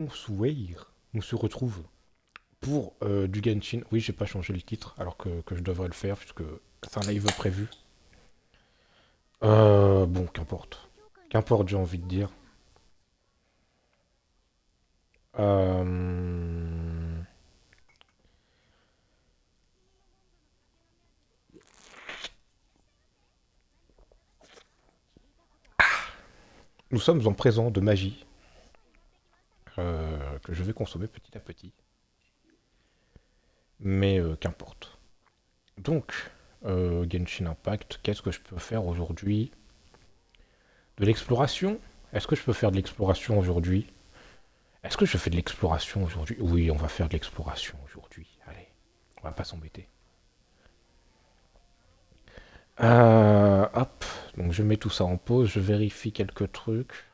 On se retrouve pour du Genshin. Oui, j'ai pas changé le titre alors que je devrais le faire puisque c'est un live prévu. Bon, qu'importe. Qu'importe, j'ai envie de dire. Euh, Nous sommes en présent de magie que je vais consommer petit à petit. Mais qu'importe. Donc, Genshin Impact, qu'est-ce que je peux faire aujourd'hui? De l'exploration? Est-ce que je peux faire de l'exploration aujourd'hui? Est-ce que je fais de l'exploration aujourd'hui? Oui, on va faire de l'exploration aujourd'hui. Allez, on va pas s'embêter. Hop, donc je mets tout ça en pause, je vérifie quelques trucs.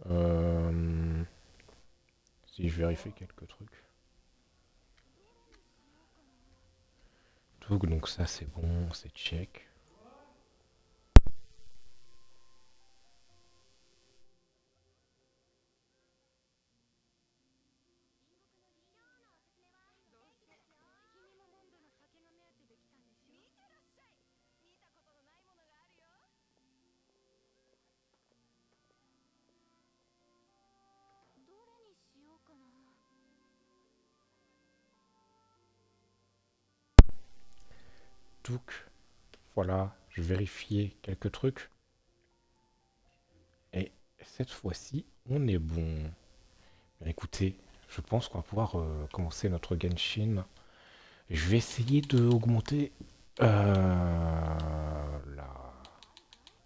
Euh, Si je vérifie quelques trucs. Donc ça c'est bon, c'est check. Donc voilà, je vérifiais quelques trucs. Et cette fois-ci, on est bon. Bien, écoutez, je pense qu'on va pouvoir commencer notre Genshin. Je vais essayer de augmenter la,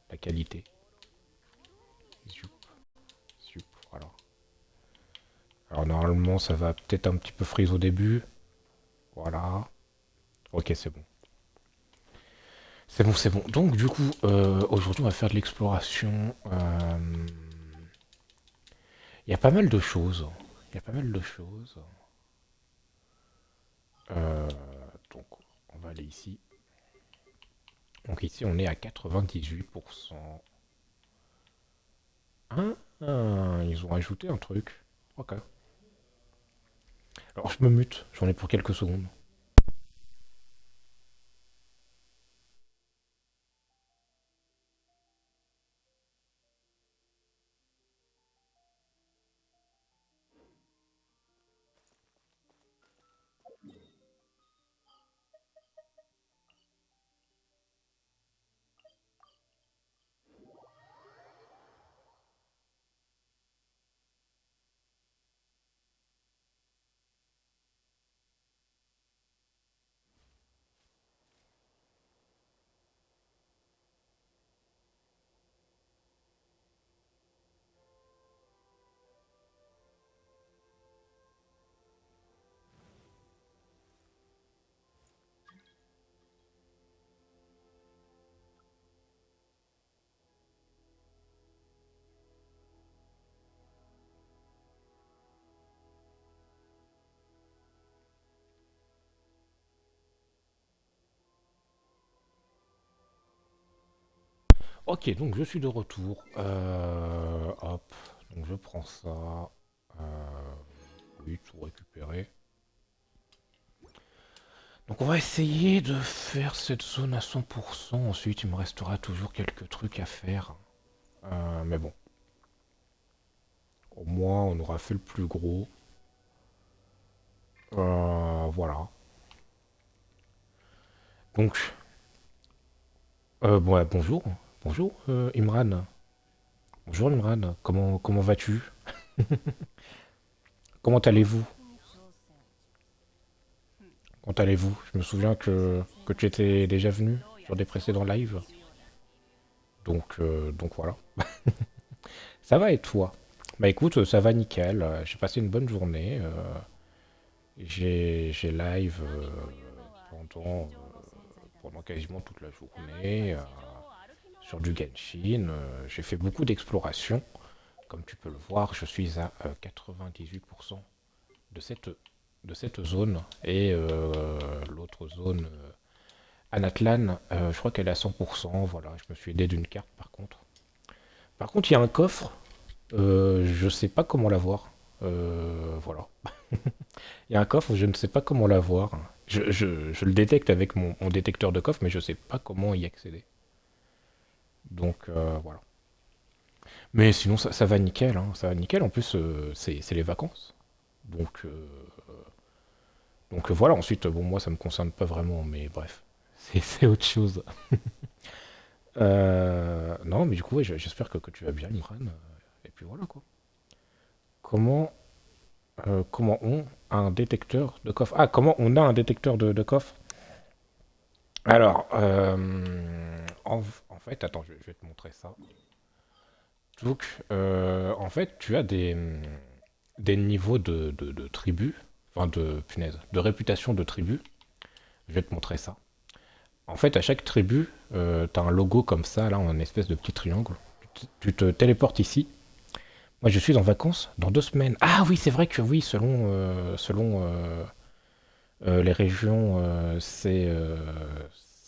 la qualité. Zup, zup, voilà. Alors normalement, ça va peut-être un petit peu freeze au début. Voilà. Ok, c'est bon. C'est bon, c'est bon. Donc du coup, aujourd'hui, on va faire de l'exploration. Il y a pas mal de choses. Il y a pas mal de choses. Euh, donc, on va aller ici. Donc ici, on est à 98%. Hein? Ils ont ajouté un truc. Ok. Alors je me mute, j'en ai pour quelques secondes. Ok, donc je suis de retour. Hop, donc je prends ça. Oui, tout récupérer. Donc on va essayer de faire cette zone à 100%. Ensuite, il me restera toujours quelques trucs à faire. Mais bon, au moins on aura fait le plus gros. Voilà. Donc, bon, bonjour. Bonjour, Imran. Bonjour Imran, comment vas-tu? Comment allez-vous? Comment allez-vous? Je me souviens que tu étais déjà venu sur des précédents lives. Donc voilà. Ça va et toi? Bah écoute, ça va nickel. J'ai passé une bonne journée. J'ai live pendant quasiment toute la journée sur du Genshin. J'ai fait beaucoup d'exploration. Comme tu peux le voir, je suis à 98% de cette zone. Et l'autre zone, Anatlan, je crois qu'elle est à 100%. Voilà, je me suis aidé d'une carte par contre. Par contre, il y a un coffre. Je sais pas comment l'avoir. Voilà. Il y a un coffre, je ne sais pas comment l'avoir. Je le détecte avec mon détecteur de coffre, mais je sais pas comment y accéder. Donc voilà. Mais sinon, ça va nickel, hein. Ça va nickel. En plus, c'est les vacances. Donc, voilà. Ensuite, bon, moi, ça me concerne pas vraiment, mais bref. C'est autre chose. Non, mais du coup, ouais, j'espère que tu vas bien, Imran. Et puis voilà, quoi. Comment, comment on a un détecteur de coffre? Ah, comment on a un détecteur de coffre? Alors, en fait, attends, je vais te montrer ça. Donc, en fait, tu as des niveaux de tribus, enfin de, punaise, de réputation de tribu. Je vais te montrer ça. En fait, à chaque tribu, tu as un logo comme ça, là, en espèce de petit triangle. Tu te téléportes ici. Moi, je suis en vacances dans 2 semaines. Ah oui, c'est vrai que oui, selon les régions, c'est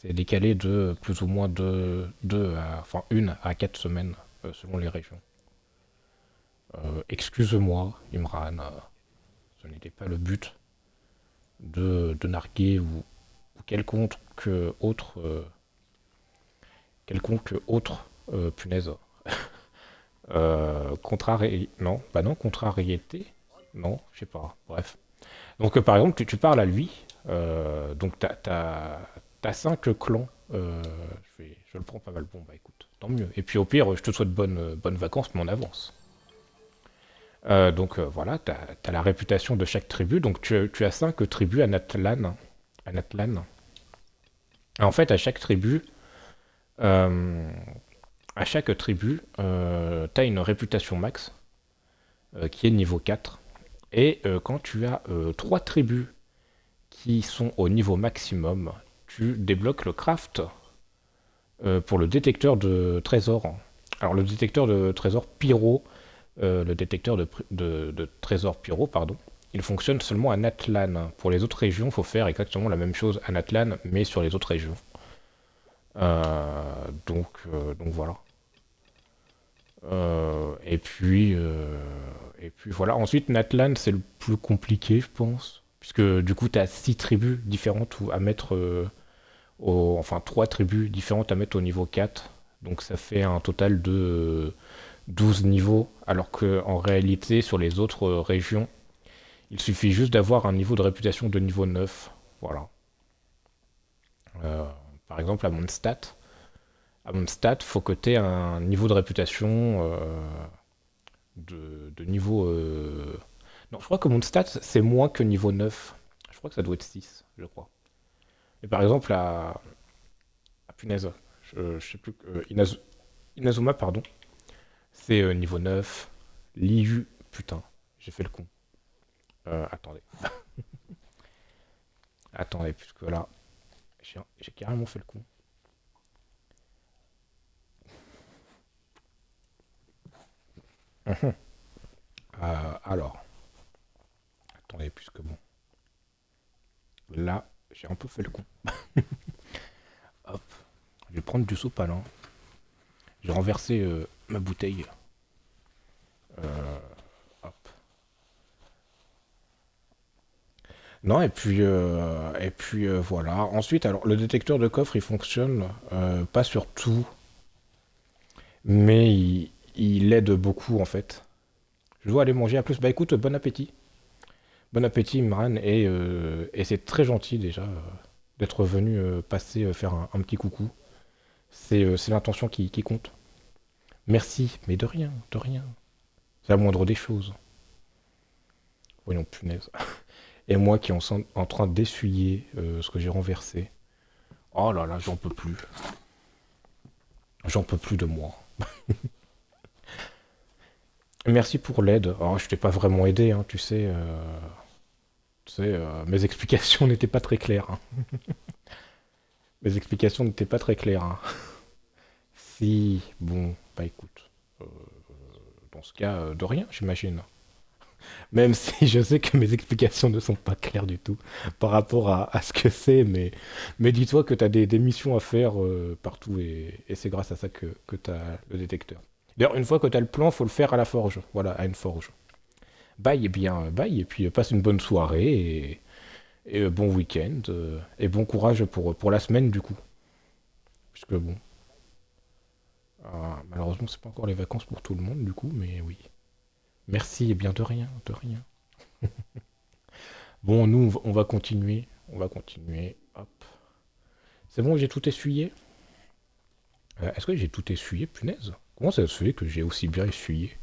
décalé de plus ou moins enfin 1 à 4 semaines, selon les régions. Excuse-moi, Imran, ce n'était pas le but de narguer ou quelconque autre, punaise. Non, bah non, contrariété. Non, je sais pas. Bref. Donc, par exemple, tu parles à lui. Donc, t'as 5 clans. Je le prends pas mal. Bon, bah écoute, tant mieux. Et puis, au pire, je te souhaite bonnes vacances, mais en avance. Donc, voilà, t'as la réputation de chaque tribu. Donc, tu as 5 tribus à Natlan. À Natlan. En fait, euh, à chaque tribu, t'as une réputation max qui est niveau 4. Et quand tu as 3 tribus qui sont au niveau maximum, tu débloques le craft pour le détecteur de trésors. Alors le détecteur de trésors pyro, le détecteur de trésors pyro, pardon, il fonctionne seulement à Natlan. Pour les autres régions, il faut faire exactement la même chose à Natlan, mais sur les autres régions. Donc voilà. Et puis voilà. Ensuite, Natlan, c'est le plus compliqué, je pense. Puisque du coup, tu as 6 tribus différentes à mettre enfin 3 tribus différentes à mettre au niveau 4. Donc ça fait un total de 12 niveaux. Alors qu'en réalité, sur les autres régions, il suffit juste d'avoir un niveau de réputation de niveau 9. Voilà. Euh, Par exemple, à Mondstadt, faut que tu aies un niveau de réputation de niveau. Non, je crois que Mondstadt, c'est moins que niveau 9. Je crois que ça doit être 6, je crois. Et par exemple, punaise, je sais plus. Inazuma, pardon, c'est niveau 9. Liu, putain, j'ai fait le con. Attendez. Attendez, puisque là, j'ai carrément fait le con. Mhm. Alors, attendez, puisque bon, là, j'ai un peu fait le con. Hop, je vais prendre du sopalin. J'ai renversé ma bouteille. Hop. Non, et puis voilà. Ensuite, alors, le détecteur de coffre, il fonctionne pas sur tout, mais il aide beaucoup en fait. Je dois aller manger à plus. Bah écoute, bon appétit. Bon appétit, Imran, et c'est très gentil déjà d'être venu passer faire un petit coucou. C'est l'intention qui compte. Merci, mais de rien, de rien. C'est la moindre des choses. Voyons, punaise. Et moi qui est en train d'essuyer ce que j'ai renversé. Oh là là, j'en peux plus. J'en peux plus de moi. Merci pour l'aide. Oh, je t'ai pas vraiment aidé, hein, tu sais. Mes explications n'étaient pas très claires, hein. Mes explications n'étaient pas très claires, hein. Si, bon, bah écoute. euh, Dans ce cas, de rien, j'imagine. Même si je sais que mes explications ne sont pas claires du tout par rapport à ce que c'est, mais dis-toi que tu as des missions à faire partout et c'est grâce à ça que tu as le détecteur. D'ailleurs, une fois que t'as le plan, faut le faire à la forge. Voilà, à une forge. Bye, et bien, bye, et puis passe une bonne soirée, et bon week-end, et bon courage pour la semaine, du coup. Puisque bon, malheureusement, c'est pas encore les vacances pour tout le monde, du coup, mais oui. Merci, et bien de rien, de rien. Bon, nous, on va continuer. On va continuer. Hop. C'est bon, j'ai tout essuyé. Est-ce que j'ai tout essuyé, punaise? Comment ça se fait que j'ai aussi bien essuyé?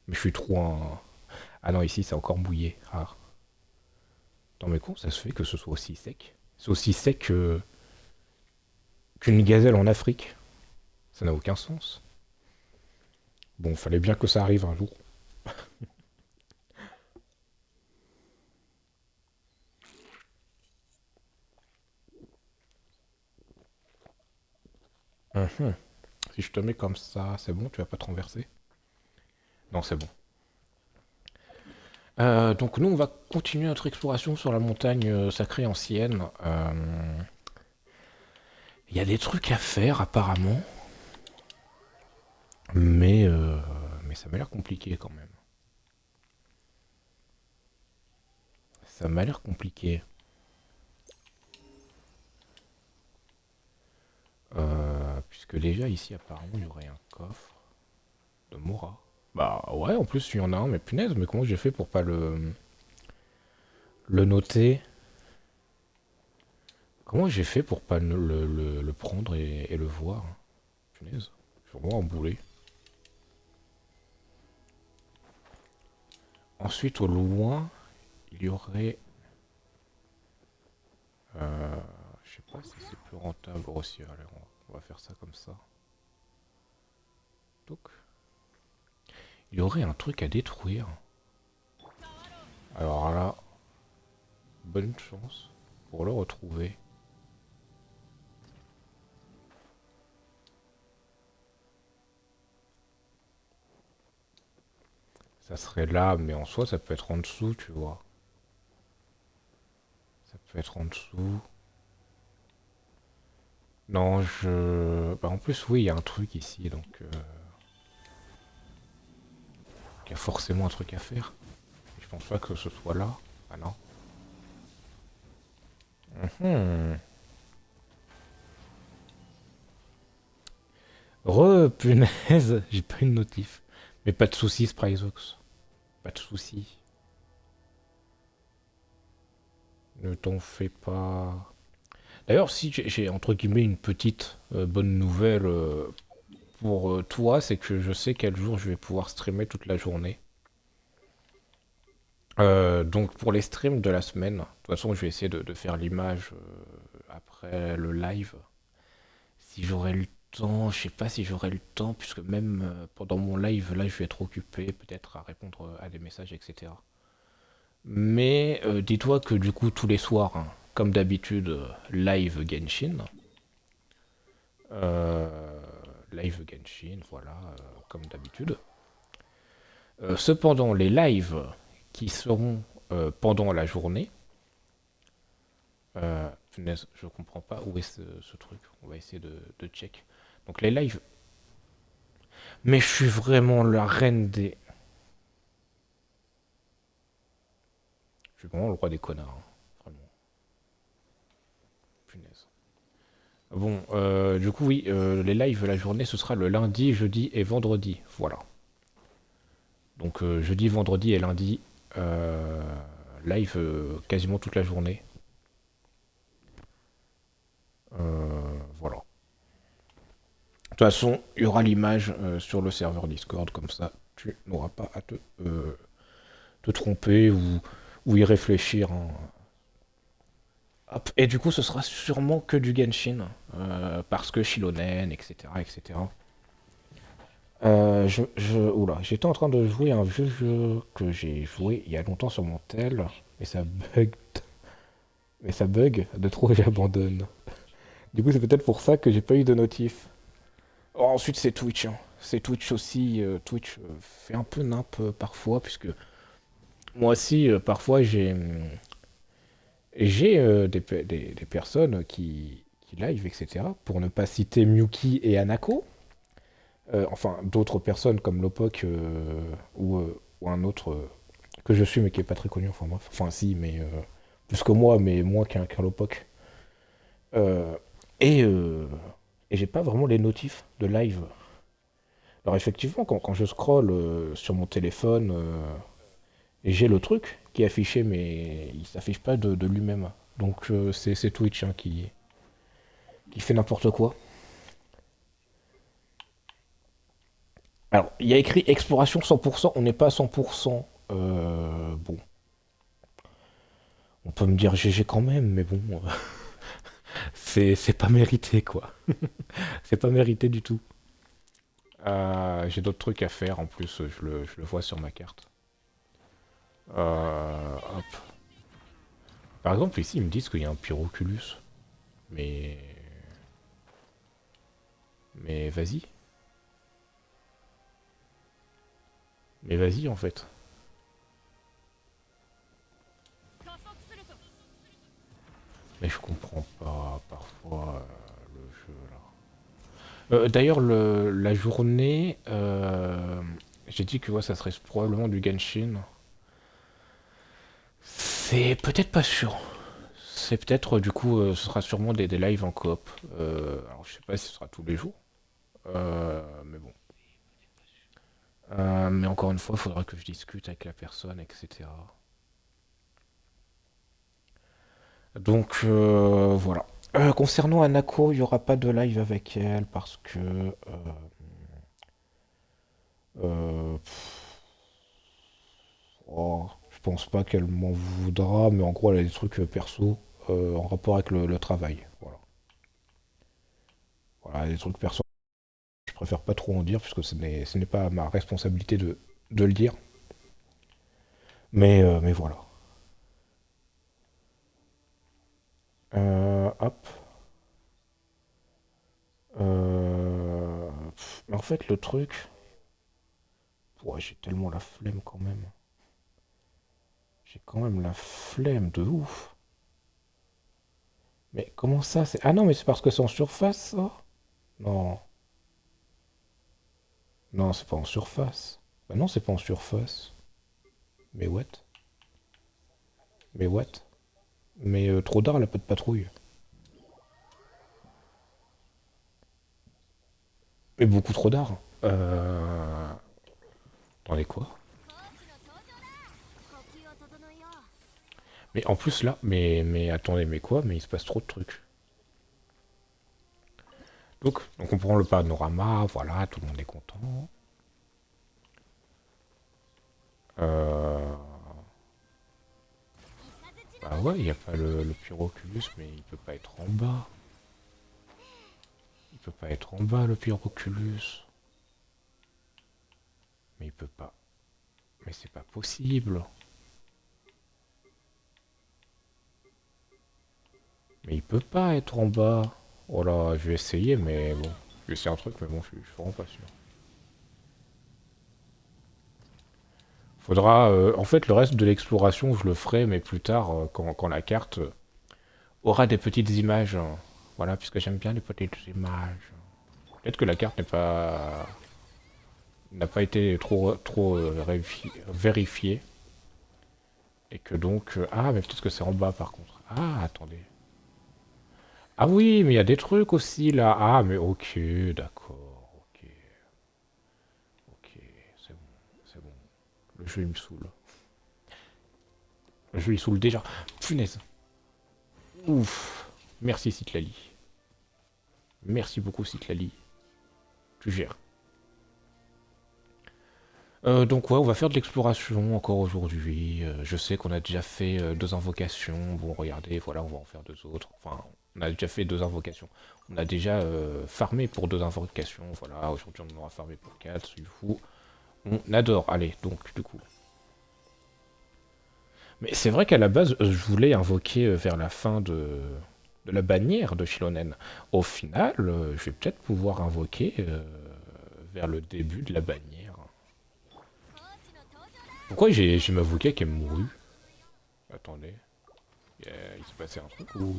Mais je suis trop en... Ah non, ici, c'est encore mouillé. Ah. Attends, mais comment ça se fait que ce soit aussi sec? C'est aussi sec qu'une gazelle en Afrique. Ça n'a aucun sens. Bon, fallait bien que ça arrive un jour. Mhm. Si je te mets comme ça, c'est bon, tu vas pas te renverser? Non, c'est bon. Donc nous, on va continuer notre exploration sur la montagne sacrée ancienne. Il y a des trucs à faire apparemment, mais, euh, mais ça m'a l'air compliqué quand même. Ça m'a l'air compliqué. Puisque déjà ici apparemment il y aurait un coffre de Mora. Bah ouais, en plus il y en a un, mais punaise, mais comment j'ai fait pour pas le noter? Comment j'ai fait pour pas le prendre et le voir? Punaise, je suis vraiment emboulé. Ensuite, au loin, il y aurait... Euh, je sais pas si c'est plus rentable aussi. Allez, on va faire ça comme ça. Donc, il y aurait un truc à détruire. Alors là, bonne chance pour le retrouver. Ça serait là, mais en soi, ça peut être en dessous, tu vois. Ça peut être en dessous. Non, je... Bah, en plus, oui, il y a un truc ici, donc... il y a forcément un truc à faire. Je pense pas que ce soit là. Ah non. Mhm. Punaise, j'ai pas une notif. Mais pas de soucis, Spryzox. Pas de soucis. Ne t'en fais pas. D'ailleurs, si j'ai entre guillemets une petite bonne nouvelle pour toi, c'est que je sais quel jour je vais pouvoir streamer toute la journée. Donc pour les streams de la semaine, de toute façon je vais essayer de faire l'image après le live. Si j'aurai le temps, je sais pas si j'aurai le temps, puisque même pendant mon live, là je vais être occupé peut-être à répondre à des messages, etc. Mais dis-toi que du coup tous les soirs, hein, comme d'habitude, live Genshin. Euh, live Genshin, voilà, comme d'habitude. Cependant, les lives qui seront pendant la journée, punaise, je comprends pas où est ce truc. On va essayer de check. Donc les lives. Mais je suis vraiment la reine des. Je suis vraiment le roi des connards, hein. Vraiment. Punaise. Bon, du coup, oui, les lives la journée, ce sera le lundi, jeudi et vendredi. Voilà. Donc jeudi, vendredi et lundi, euh, live quasiment toute la journée. Voilà. De toute façon, il y aura l'image sur le serveur Discord, comme ça, tu n'auras pas à te tromper ou y réfléchir, hein. Hop. Et du coup, ce sera sûrement que du Genshin, parce que Shilonen, etc., etc. Oula, j'étais en train de jouer à un vieux jeu que j'ai joué il y a longtemps sur mon tel, mais ça bug, mais ça bug de trop, j'abandonne. Du coup, c'est peut-être pour ça que j'ai pas eu de notif. Oh, ensuite, c'est Twitch, hein. C'est Twitch aussi. Twitch fait un peu nimp parfois, puisque moi aussi, parfois, j'ai des personnes qui live, etc. Pour ne pas citer Miyuki et Anako. Enfin, d'autres personnes comme Lopoc ou un autre que je suis mais qui est pas très connu, enfin bref. Enfin si, mais plus que moi, mais moins qu'un Lopoc. Euh, et et j'ai pas vraiment les notifs de live. Alors effectivement, quand je scrolle sur mon téléphone, j'ai le truc qui est affiché, mais il s'affiche pas de lui-même. Donc c'est Twitch hein, qui fait n'importe quoi. Alors, il y a écrit exploration 100%, on n'est pas à 100%. Bon, on peut me dire GG quand même, mais bon, c'est pas mérité quoi. C'est pas mérité du tout. J'ai d'autres trucs à faire en plus, je le vois sur ma carte. Hop. Par exemple, ici, ils me disent qu'il y a un Pyroculus. Mais. Mais vas-y. Mais vas-y en fait. Mais je comprends pas parfois le jeu là. D'ailleurs, la journée, j'ai dit que ouais, ça serait probablement du Genshin. C'est peut-être pas sûr. C'est peut-être, du coup, ce sera sûrement des lives en coop. Alors, je sais pas si ce sera tous les jours. Mais bon. Mais encore une fois, il faudra que je discute avec la personne, etc. Donc, voilà. Concernant Anako, il n'y aura pas de live avec elle parce que pff, oh, je pense pas qu'elle m'en voudra, mais en gros, elle a des trucs perso en rapport avec le travail. Voilà. Voilà, des trucs perso. Je préfère pas trop en dire puisque ce n'est pas ma responsabilité de le dire. Mais voilà. Hop. Mais en fait, le truc. Ouais, j'ai tellement la flemme quand même. J'ai quand même la flemme de ouf. Mais comment ça c'est... Ah non, mais c'est parce que c'est en surface, ça? Non. Non, c'est pas en surface. Bah non, c'est pas en surface. Mais what? Mais what? Mais trop d'art, elle a pas de patrouille. Mais beaucoup trop d'art. Attendez quoi? Mais en plus là, mais attendez, mais quoi? Mais il se passe trop de trucs. Donc on prend le panorama, voilà, tout le monde est content. Euh... Bah ouais, il n'y a pas le Pyroculus, mais il peut pas être en bas. Il peut pas être en bas, le Pyroculus. Mais il peut pas. Mais c'est pas possible. Mais il peut pas être en bas. Oh là, je vais essayer, mais bon. Je vais essayer un truc, mais bon, je suis vraiment pas sûr. Faudra... en fait, le reste de l'exploration, je le ferai, mais plus tard, quand la carte aura des petites images. Voilà, puisque j'aime bien les petites images. Peut-être que la carte n'a pas été trop vérifiée. Et que donc... ah, mais peut-être que c'est en bas, par contre. Ah, attendez. Ah oui, mais il y a des trucs aussi, là. Ah, mais ok, d'accord. Ok, ok, c'est bon, c'est bon. Le jeu, il me saoule. Le jeu, il saoule déjà. Punaise. Ouf. Merci, Citlali. Merci beaucoup, Citlali. Tu gères. Donc ouais, on va faire de l'exploration encore aujourd'hui. Je sais qu'on a déjà fait deux invocations. Bon, regardez, voilà, on va en faire deux autres. Enfin, on a déjà fait deux invocations. On a déjà farmé pour deux invocations. Voilà, aujourd'hui on aura farmé pour quatre. Du coup, on adore. Allez, donc du coup. Mais c'est vrai qu'à la base, je voulais invoquer vers la fin de la bannière de Shilonen. Au final, je vais peut-être pouvoir invoquer vers le début de la bannière. Pourquoi j'ai ma Vuka qui est mourue? Attendez. Il s'est passé un truc ou...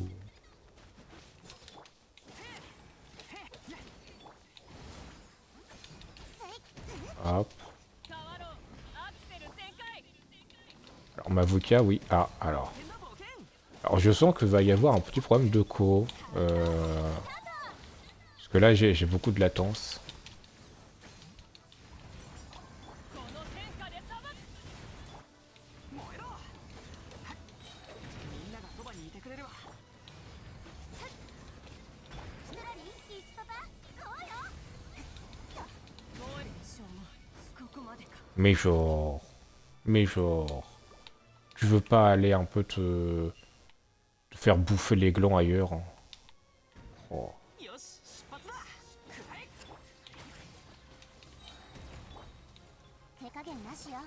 Hop. Alors, Mavuka, oui. Ah, alors. Alors, je sens qu'il va y avoir un petit problème de co. Parce que là, j'ai beaucoup de latence. Mais genre... Mais genre... Tu veux pas aller un peu te faire bouffer les glands ailleurs, hein. Oh. 手加減なしよ。合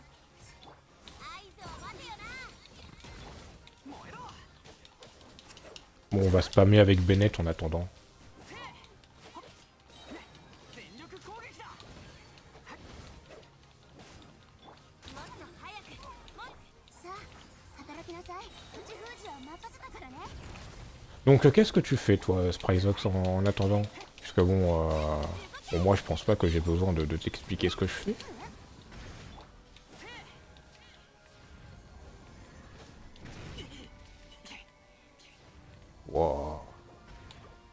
図を待てよな。 Bon, on va spammer avec Bennett en attendant. もっと早く。さあ、働きなさい。口封じは任せたからね。 Donc, qu'est-ce que tu fais, toi, Spryzox, en attendant? Parce que bon, bon, moi, je pense pas que j'ai besoin de t'expliquer ce que je fais. Wow.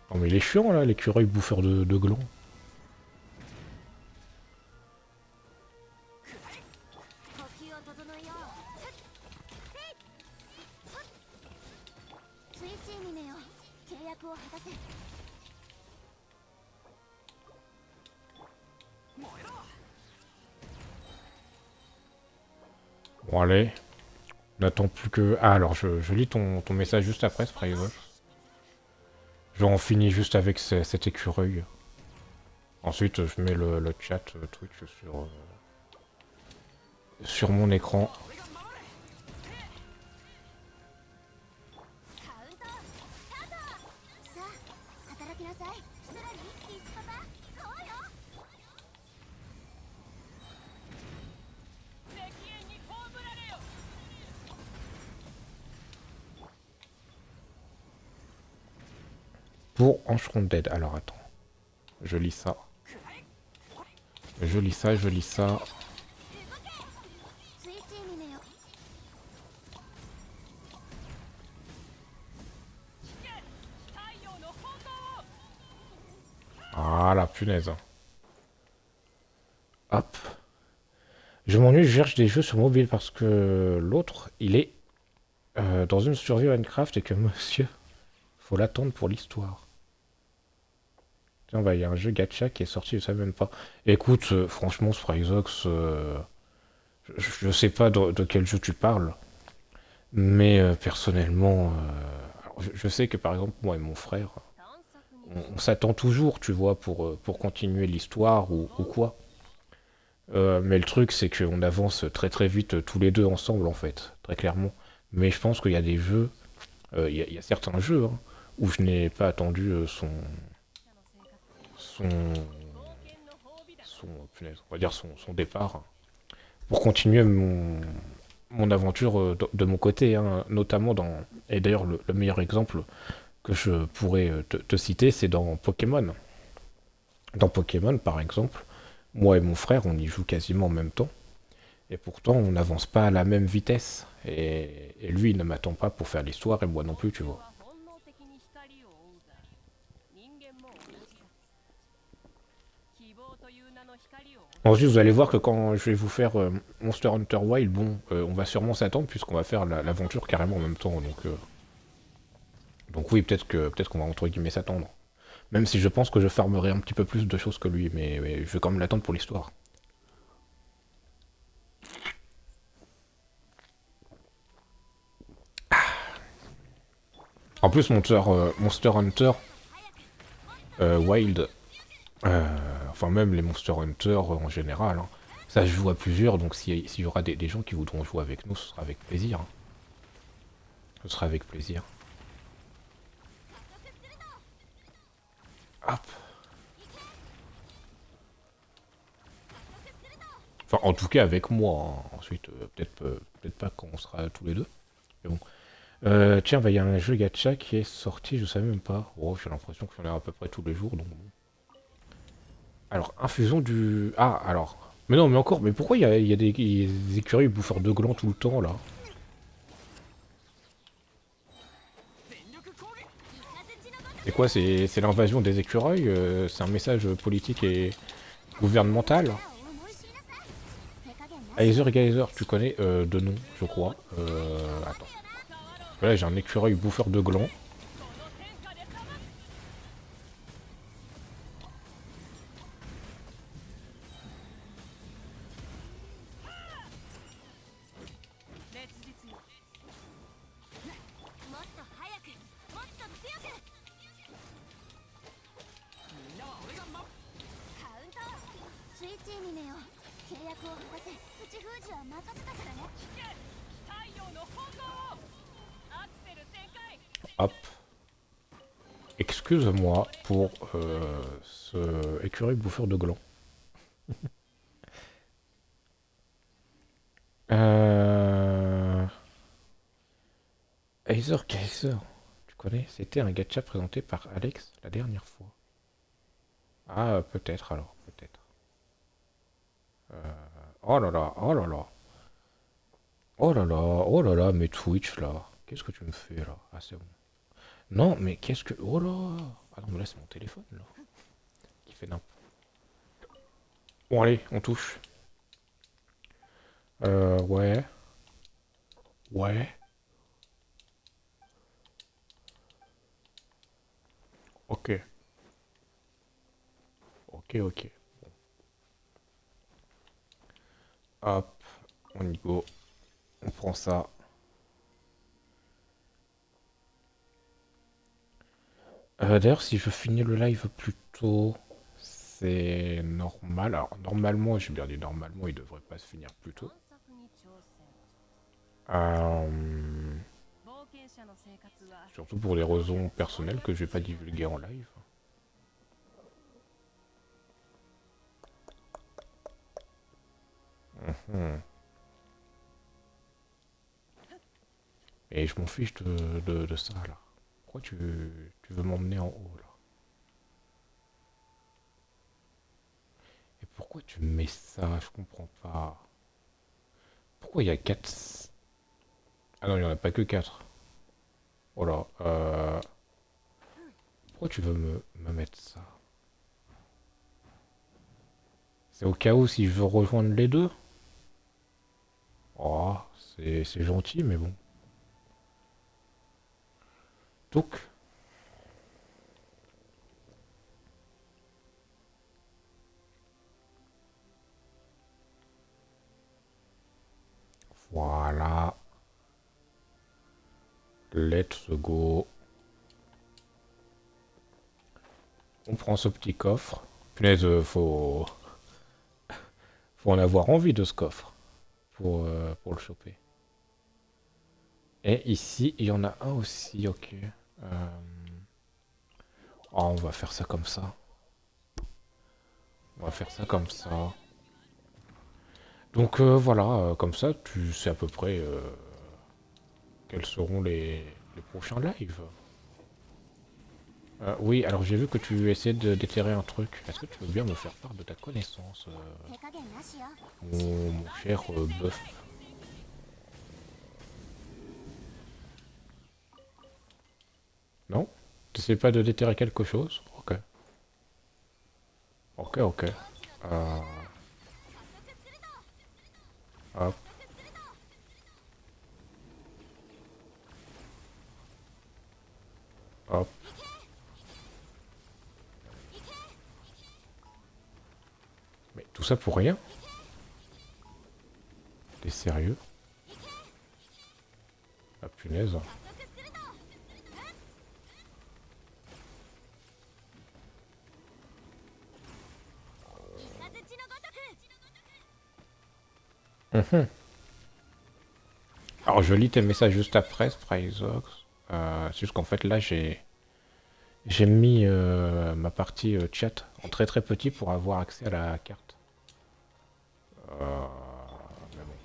Non, mais il est chiant, là, l'écureuil bouffeur de glands. 呼吸を整えよう。スイッチにめよ。契約を果たせ。 Bon, allez. On n'attend plus que... Ah, alors, je lis ton message juste après, Spryzox. J'en finis juste avec cet écureuil. Ensuite, je mets le chat Twitch sur mon écran. カウントスタート。さあ、働きなさい。シュトラリー、イチパパ、こうよ。 Pour Enchantted. Alors, attends. Je lis ça. Je lis ça, je lis ça. スイッチにめよ。 Ah, la punaise. Hop. Je m'ennuie, je cherche des jeux sur mobile parce que l'autre, il est dans une survie Minecraft et que monsieur, faut l'attendre pour l'histoire. Tiens, bah, il y a un jeu gacha qui est sorti, je sais même pas. Écoute, franchement, Spryzox, je sais pas de quel jeu tu parles, mais personnellement, alors, je sais que par exemple, moi et mon frère, on s'attend toujours, tu vois, pour continuer l'histoire ou quoi. Mais le truc, c'est qu'on avance très très vite tous les deux ensemble, en fait, très clairement. Mais je pense qu'il y a des jeux, il y a certains jeux, hein, où je n'ai pas attendu son, punaise, on va dire son départ, hein, pour continuer mon aventure de mon côté, hein, notamment dans... Et d'ailleurs, le meilleur exemple que je pourrais te citer, c'est dans Pokémon. Dans Pokémon, par exemple, moi et mon frère, on y joue quasiment en même temps. Et pourtant, on n'avance pas à la même vitesse. Et lui, il ne m'attend pas pour faire l'histoire, et moi non plus, tu vois. Ensuite, vous allez voir que quand je vais vous faire Monster Hunter Wild, bon, on va sûrement s'attendre, puisqu'on va faire l'aventure carrément en même temps. Donc oui, peut-être qu'on va entre guillemets s'attendre. Même si je pense que je farmerai un petit peu plus de choses que lui, mais je vais quand même l'attendre pour l'histoire. En plus, Monster Hunter Wild, enfin même les Monster Hunter en général, hein, ça se joue à plusieurs, donc s'il y aura des gens qui voudront jouer avec nous, ce sera avec plaisir, hein. Ce sera avec plaisir. Hop. Enfin, en tout cas avec moi, hein. Ensuite, peut-être pas quand on sera tous les deux. Mais bon. Tiens, bah, il y a un jeu gacha qui est sorti, je savais même pas. Oh, j'ai l'impression que j'en ai à peu près tous les jours, donc bon. Alors, infusion du... Ah, alors, Mais non, mais encore, mais pourquoi il y a des écureuils bouffeurs de glands tout le temps, là? 全力攻撃雷のごと C'est quoi, c'est l'invasion des écureuils? C'est un message politique et gouvernemental? く思い知りなさい手加減なし Aizer et Geyser, tu connais de nom, je crois. Attends. Là, j'ai un écureuil bouffeur de glands. この天下で裁く烈日よもっと早くもっと強くみんなは俺が守カウントスイッチにねよ契約を果たせ口封じは任せたからねけ太陽の炎をアクセル全開 Hop. Excuse-moi pour ce écureuil bouffeur de glands. Aizer Geyser, tu connais? C'était un gacha présenté par Alex la dernière fois. Ah, peut-être alors, peut-être. Oh là là, oh là là. Oh là là, oh là là, mais Twitch là. Qu'est-ce que tu me fais là? Ah, c'est bon. Non, mais qu'est-ce que. Oh là! Ah non, mais là, c'est mon téléphone là. Qui fait n'importe. Bon, allez, on touche. Ouais. Ouais. Ok. Ok, ok. Hop, on y go. On prend ça. D'ailleurs, si je finis le live plus tôt, c'est normal. Alors, normalement, j'ai bien dit normalement, il devrait pas se finir plus tôt. 探索に挑戦 Euh, 冒険者の生活は surtout pour des raisons personnelles que je vais pas divulguer en live. Mhm. Et je m'en fiche de ça là. Pourquoi tu veux m'emmener en haut là? Et pourquoi tu mets ça? Je comprends pas. Pourquoi il y a 4... Ah non, il n'y en a pas que 4. Oh là. Pourquoi tu veux me mettre ça? C'est au cas où si je veux rejoindre les deux? Oh, c'est gentil, mais bon. Donc, voilà. Let's go. On prend ce petit coffre. Punaise, faut en avoir envie de ce coffre pour le choper. Et ici, il y en a un aussi, ok. Oh, on va faire ça comme ça. On va faire ça comme ça. Donc voilà, comme ça, tu sais à peu près quels seront les prochains lives. Oui, alors j'ai vu que tu essayais de déterrer un truc. Est-ce que tu veux bien me faire part de ta connaissance, 手加減なしよ mon cher bœuf? Non? Tu sais pas de déterrer quelque chose? Ok. Ok, ok. Hop, hop. Mais tout ça pour rien? T'es sérieux? Ah punaise. 雷のごとく Mhm. Alors je lis tes messages juste après, Sprayzox. C'est juste qu'en fait là j'ai mis ma partie chat en très très petit pour avoir accès à la carte. Mais bon,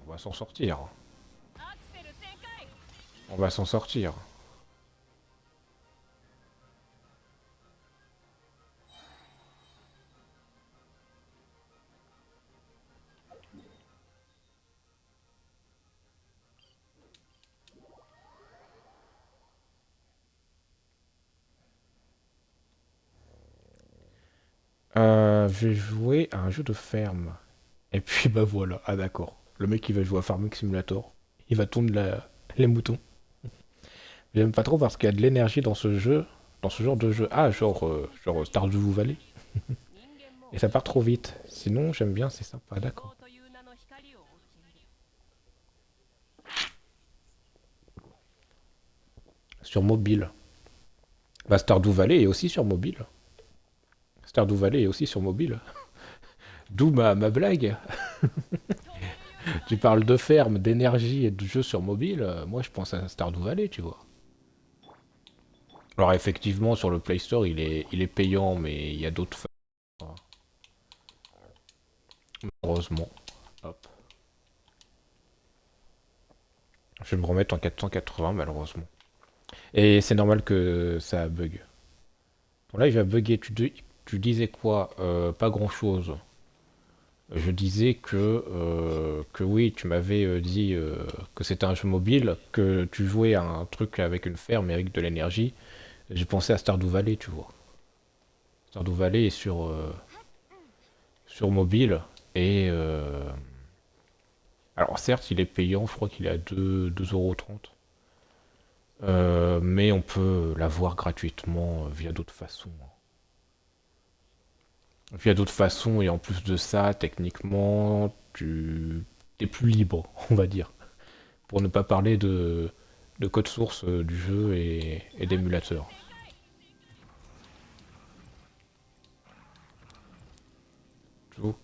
on va s'en sortir. アクセル全開 On va s'en sortir. Je vais jouer à un jeu de ferme. Et puis bah voilà, ah d'accord. Le mec il va jouer à Farming Simulator. Il va tourner les moutons. J'aime pas trop parce qu'il y a de l'énergie dans ce jeu, dans ce genre de jeu. Ah, genre Stardew Valley. 人間も Et ça part trop vite. Sinon, j'aime bien, c'est sympa, 希 d'accord. 望という名の光を送っている Sur mobile. Bah, Stardew Valley est aussi sur mobile. Stardew Valley est aussi sur mobile. D'où ma blague. という Tu parles de ferme, d'énergie et de jeux sur mobile. Moi, je pense à Stardew Valley, tu vois. Alors, effectivement, sur le Play Store, il est payant, mais il y a d'autres façons. Heureusement. Hop. Je vais me remettre en 480, malheureusement. Et c'est normal que ça bug. Bon, là, il va bugger. Tu disais quoi? Pas grand-chose. Je disais que oui, tu m'avais dit que c'était un jeu mobile, que tu jouais à un truc avec une ferme et avec de l'énergie. J'ai pensé à Stardew Valley, tu vois. Stardew Valley est sur mobile. Et alors certes, il est payant, je crois qu'il est à 2,30 €. Mais on peut l'avoir gratuitement via d'autres façons. Via d'autres façons, et en plus de ça, techniquement, tu es plus libre, on va dire. Pour ne pas parler de code source du jeu et d'émulateur. Donc,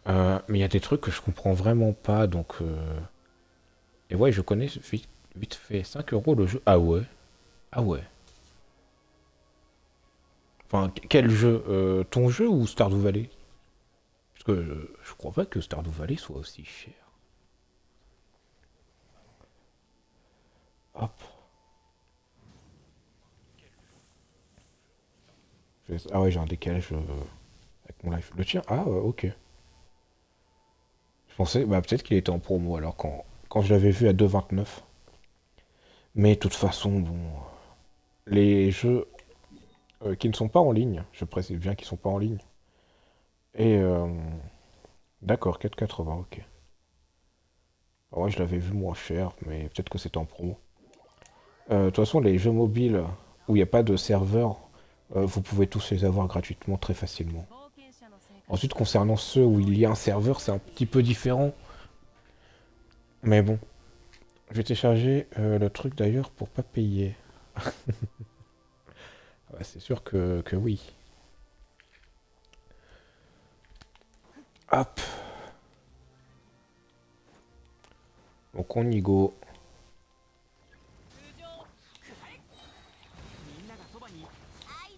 mais il y a des trucs que je comprends vraiment pas, donc... Et ouais, je connais vite fait 5 € le jeu. Ah ouais, ah ouais. Enfin, quel jeu? Ton jeu ou Stardew Valley? Parce que je crois pas que Stardew Valley soit aussi cher. Hop. Ah ouais, j'ai un décalage avec mon live. Le tien? Ah, ok. Je pensais, bah peut-être qu'il était en promo alors quand je l'avais vu à 2,29. Mais de toute façon, bon, les jeux qui ne sont pas en ligne, je précise bien qu'ils sont pas en ligne. Et d'accord, 4,80, ok. Ah ouais, je l'avais vu moins cher, mais peut-être que c'était en promo. De toute façon, les jeux mobiles où il n'y a pas de serveur, vous pouvez tous les avoir gratuitement très facilement. 冒険者の生活 Ensuite, concernant ceux où il y a un serveur, c'est un petit peu différent. Mais bon, je vais télécharger le truc d'ailleurs pour pas payer. Ouais, c'est sûr que oui. Hop. Donc on y go. 通常 合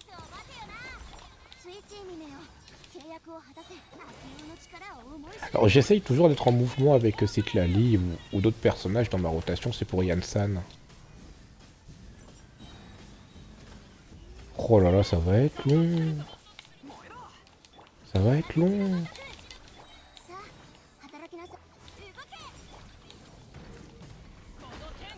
図を待てよなスイッチーミネよ契約を果たせ悪用の力を思い知れ Alors j'essaye toujours d'être en mouvement avec Citlali ou d'autres personnages dans ma rotation, c'est pour Yansan. Oh là là, ça va être long. Ça va être long. さあ働きなさい動け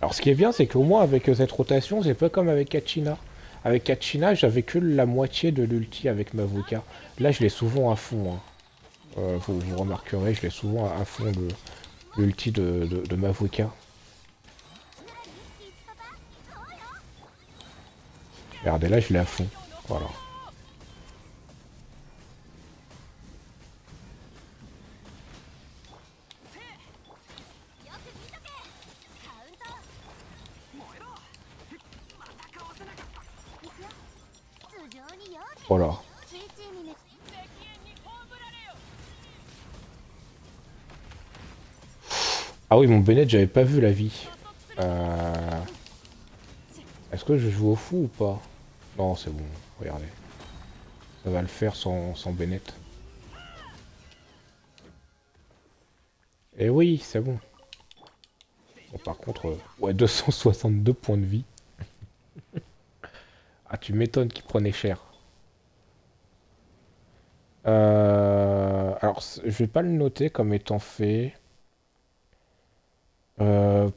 Alors ce qui est bien, c'est qu'au moins avec cette rotation, c'est pas comme avec Kachina. Avec Kachina, j'avais que la moitié de l'ulti avec Mavuka. Là, je l'ai souvent à fond, hein. Vous remarquerez, je l'ai souvent à fond l'ulti de Mavuka. キッズパパそうよ Regardez, là, je l'ai à fond. Voilà. よく見とけカウントいくよ頭上によ Voilà. スイッチーミネ赤煙に葬られよ Ah oui, mon Bennett, j'avais pas vu la vie. Est-ce que je joue au fou ou pas? Non, c'est bon. Regardez. Ça va le faire sans Bennett. Eh oui, c'est bon. Bon, par contre, ouais, 262 points de vie. Ah, tu m'étonnes qu'il prenait cher. Alors, je vais pas le noter comme étant fait.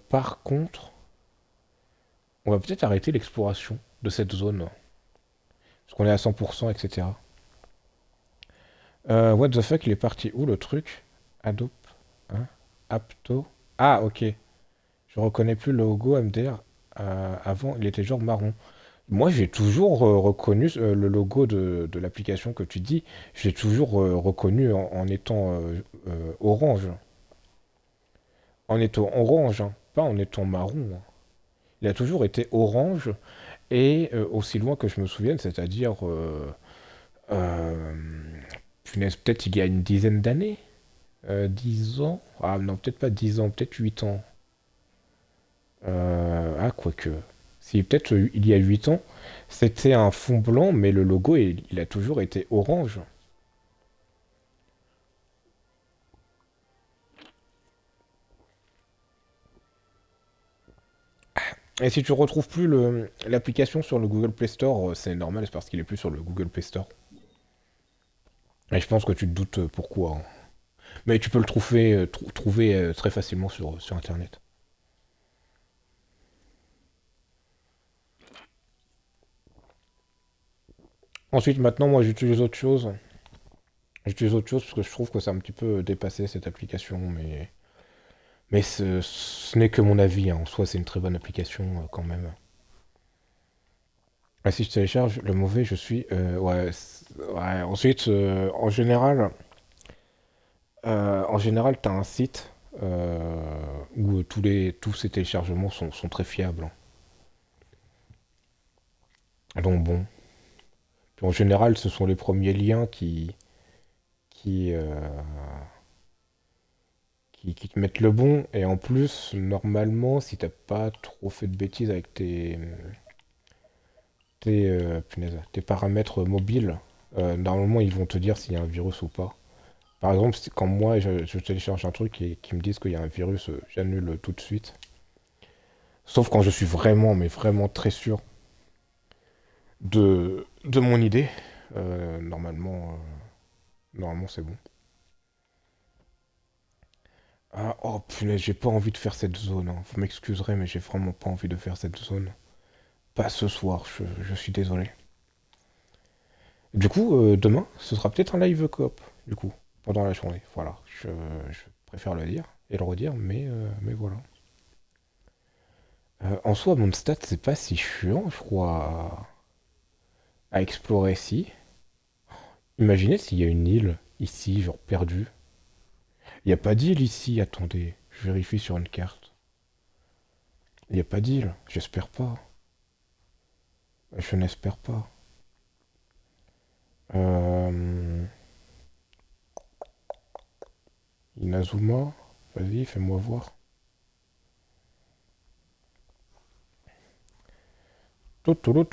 Par contre, on va peut-être arrêter l'exploration de cette zone. Est-ce qu'on est à 100%, etc. What the fuck, il est parti où le truc? Adobe, hein? Apto. Ah, ok. Je reconnais plus le logo MDR. Avant, il était genre marron. Moi, j'ai toujours reconnu le logo de l'application que tu dis. J'ai toujours reconnu en étant orange. En étant orange, hein, pas en étant marron, hein. Il a toujours été orange et aussi loin que je me souvienne, c'est-à-dire, euh, punaise, peut-être il y a une dizaine d'années, 10 ans. Ah non, peut-être pas 10 ans, peut-être 8 ans. Ah, quoique. Si, peut-être il y a 8 ans, c'était un fond blanc, mais le logo, il a toujours été orange. Et si tu retrouves plus l'application sur le Google Play Store, c'est normal, c'est parce qu'il est plus sur le Google Play Store. Et je pense que tu te doutes pourquoi, hein. Mais tu peux le trouver très facilement sur Internet. Ensuite, maintenant, moi, j'utilise autre chose. J'utilise autre chose parce que je trouve que c'est un petit peu dépassé cette application, mais ce n'est que mon avis, hein. En soi, c'est une très bonne application quand même. Ah, si je télécharge le mauvais, je suis. Ouais, ouais. Ensuite, en général, t'as un site où tous ces téléchargements sont très fiables, hein. Donc bon. Puis en général, ce sont les premiers liens qui, euh, qui te mettent le bon. Et en plus, normalement, si t'as pas trop fait de bêtises avec punaise, tes paramètres mobiles, normalement, ils vont te dire s'il y a un virus ou pas. Par exemple, quand moi, je télécharge un truc et qu'ils me disent qu'il y a un virus, j'annule tout de suite. Sauf quand je suis vraiment, mais vraiment très sûr de mon idée. Normalement, c'est bon. Ah, oh punaise, j'ai pas envie de faire cette zone, hein. Vous m'excuserez, mais j'ai vraiment pas envie de faire cette zone. Pas ce soir, je suis désolé. Du coup, demain, ce sera peut-être un live coop, du coup, pendant la journée. Voilà, je préfère le dire et le redire, mais voilà. En soi, mon stat, c'est pas si chiant, je crois, à explorer ici. Imaginez s'il y a une île ici, genre perdue. Il n'y a pas d'île ici, attendez, je vérifie sur une carte. Il n'y a pas d'île, j'espère pas. Je n'espère pas. Euh... Inazuma, vas-y, fais-moi voir. Toutou.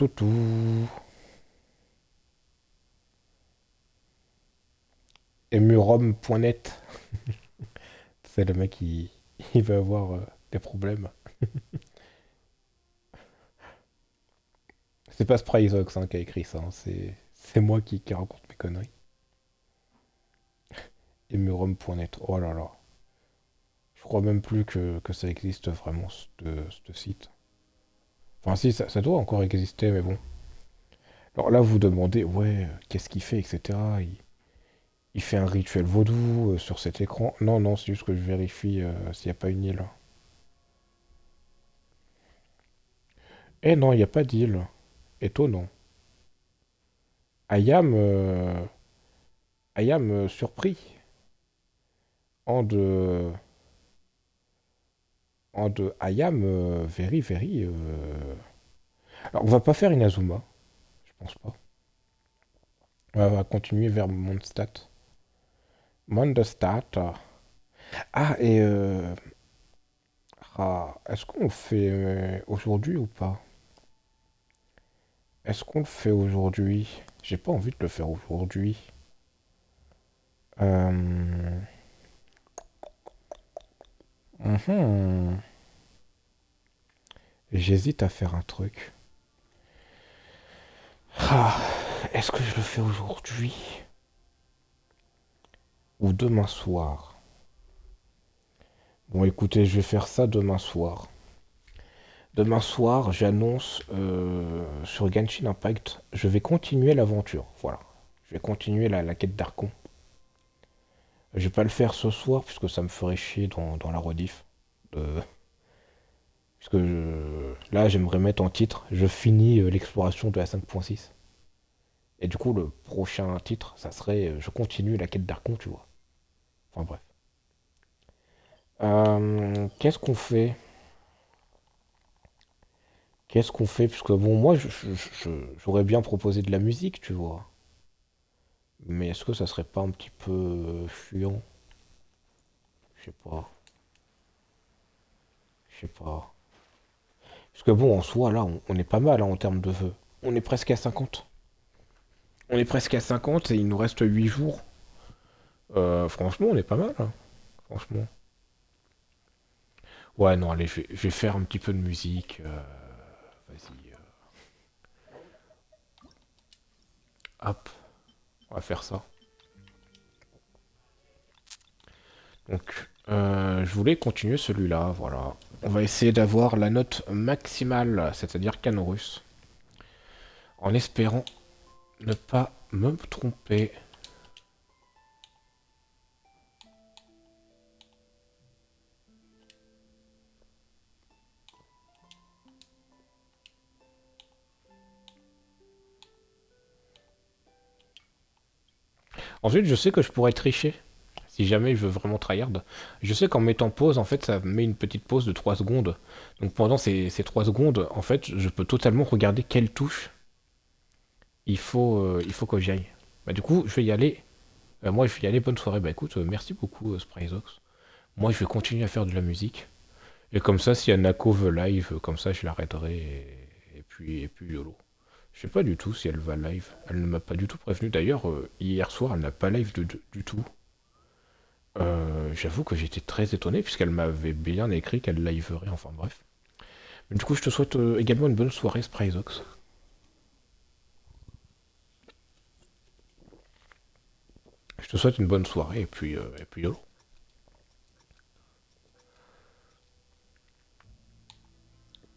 Emurom.net. C'est le mec il va avoir des problèmes. C'est pas Sprayzox qui a écrit ça, hein, c'est moi qui raconte mes conneries. Emurom.net. Oh là là. Je crois même plus que ça existe vraiment, ce site. Enfin, si, ça doit encore exister, mais bon. Alors là, vous demandez, ouais, qu'est-ce qu'il fait, etc. Il fait un rituel vaudou sur cet écran. Non, non, c'est juste que je vérifie s'il n'y a pas une île. Eh non, il n'y a pas d'île. Étonnant. I am surpris. En de... I am very, very... Alors, on va pas faire Inazuma. Je pense pas. On va continuer vers Mondstadt. Mondstadt. Ah, et... est-ce qu'on le fait aujourd'hui ou pas? Est-ce qu'on le fait aujourd'hui? J'ai pas envie de le faire aujourd'hui. Euh... mhm. J'hésite à faire un truc. Ah, est-ce que je le fais aujourd'hui ou demain soir? Bon, écoutez, je vais faire ça demain soir. Demain soir, j'annonce sur Genshin Impact, je vais continuer l'aventure. Voilà. Je vais continuer la quête d'Archon. Je vais pas le faire ce soir, puisque ça me ferait chier dans la rediff. Puisque là, j'aimerais mettre en titre, je finis l'exploration de la 5.6. Et du coup, le prochain titre, ça serait je continue la quête d'Archon, tu vois. Enfin bref. Qu'est-ce qu'on fait? Qu'est-ce qu'on fait? Puisque bon, moi, j'aurais bien proposé de la musique, tu vois. Mais est-ce que ça serait pas un petit peu chiant? Je sais pas. Je sais pas. Parce que bon, en soi, là, on est pas mal hein, en termes de vœux. On est presque à 50. On est presque à 50 et il nous reste 8 jours. Franchement, on est pas mal, hein. Franchement. Ouais, non, allez, je vais faire un petit peu de musique. Vas-y. Hop, on va faire ça. Donc, je voulais continuer celui-là, voilà. On va essayer d'avoir la note maximale, c'est-à-dire canon russe. En espérant ne pas me tromper. Ensuite, je sais que je pourrais tricher. Si jamais je veux vraiment tryhard. Je sais qu'en mettant pause, en fait, ça met une petite pause de 3 secondes. Donc pendant ces 3 secondes, en fait, je peux totalement regarder quelle touche il faut que j'y aille. Bah du coup, je vais y aller. Moi, je vais y aller. Bonne soirée. Bah écoute, merci beaucoup, Sprayzox. Moi, je vais continuer à faire de la musique. Et comme ça, si Anako veut live, comme ça, je l'arrêterai. Et puis YOLO. Je sais pas du tout si elle va live. Elle ne m'a pas du tout prévenu. D'ailleurs, hier soir, elle n'a pas live du tout. J'avoue que j'étais très étonné puisqu'elle m'avait bien écrit qu'elle liverait. Enfin bref. Mais du coup, je te souhaite également une bonne soirée, Sprayzox. Je te souhaite une bonne soirée et puis YOLO.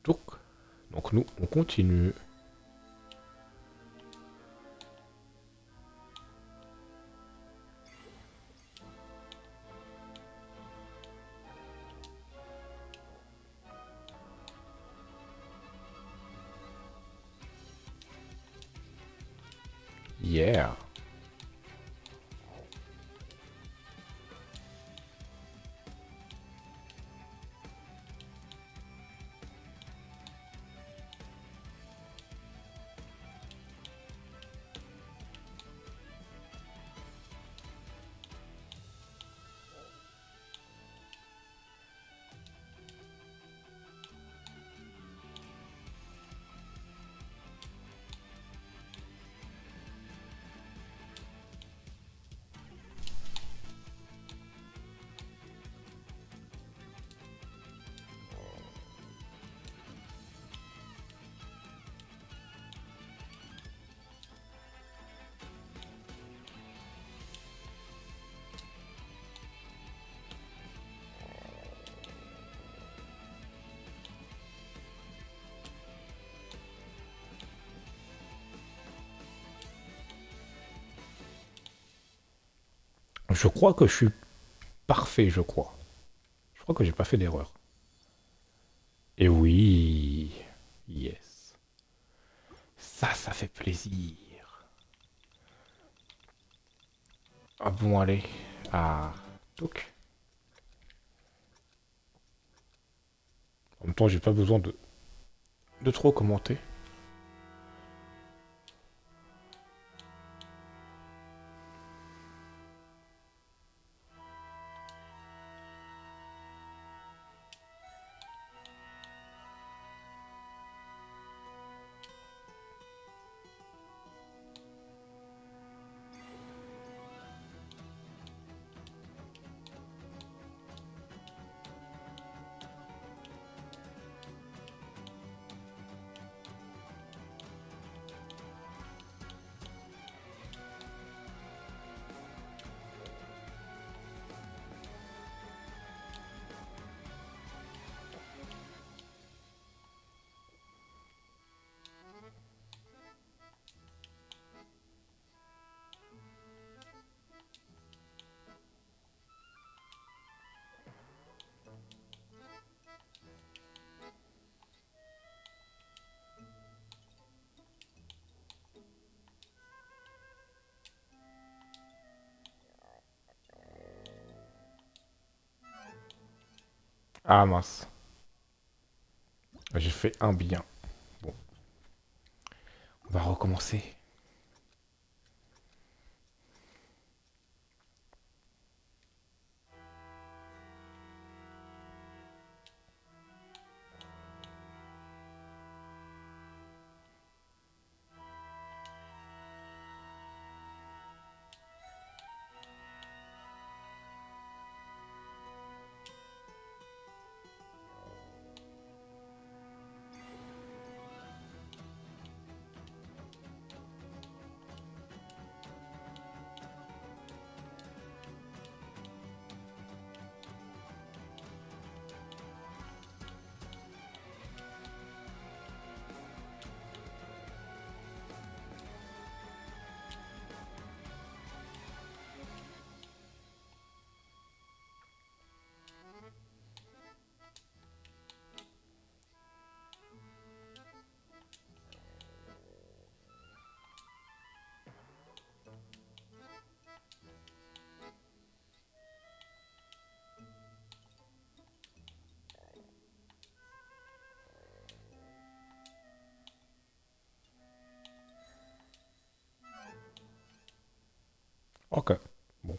Donc, donc nous, on continue. Yeah. Je crois que je suis parfait, je crois. Je crois que j'ai pas fait d'erreur. Et oui. Yes. Ça fait plaisir. Ah bon, allez. Ah. Donc. En même temps, j'ai pas besoin de trop commenter. Ah mince. J'ai fait un bien. Bon, on va recommencer. Ok. Bon.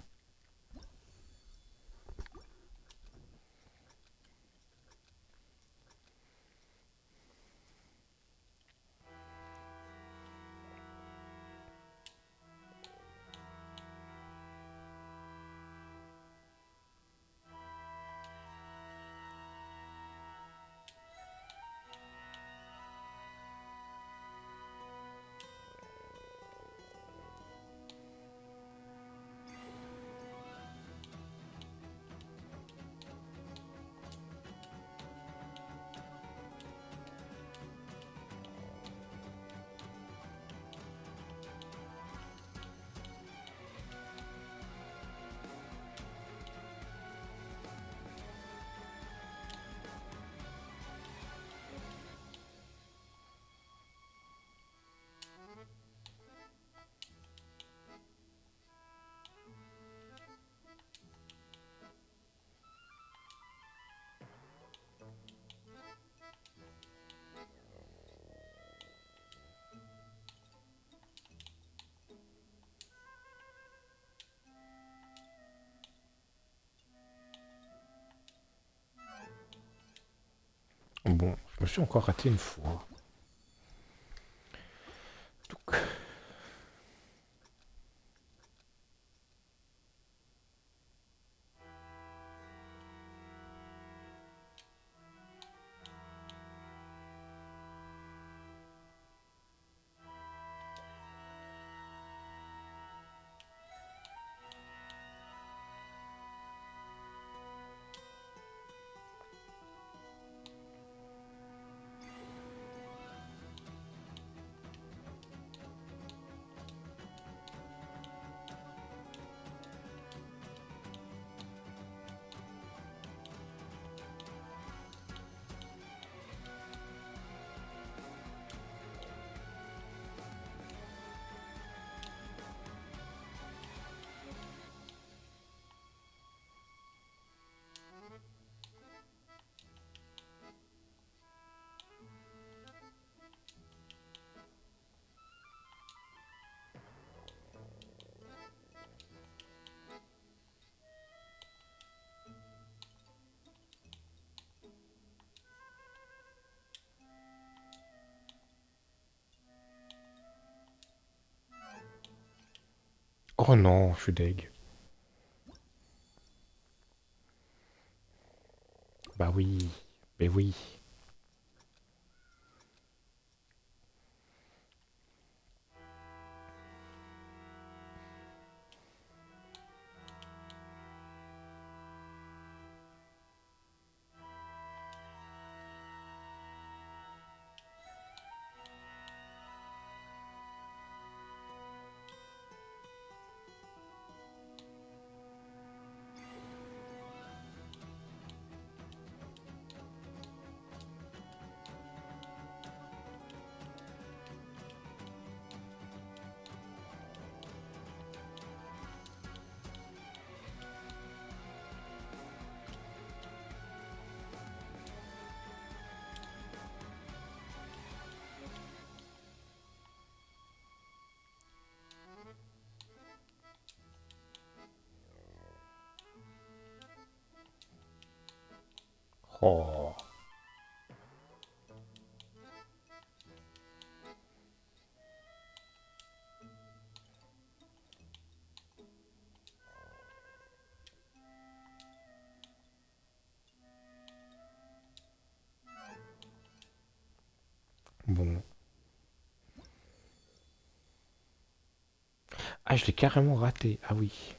Bon, je me suis encore raté une fois. Donc, oh non, je suis deg. Bah oui, mais oui. Oh. Bon. Ah, je l'ai carrément raté. Ah oui.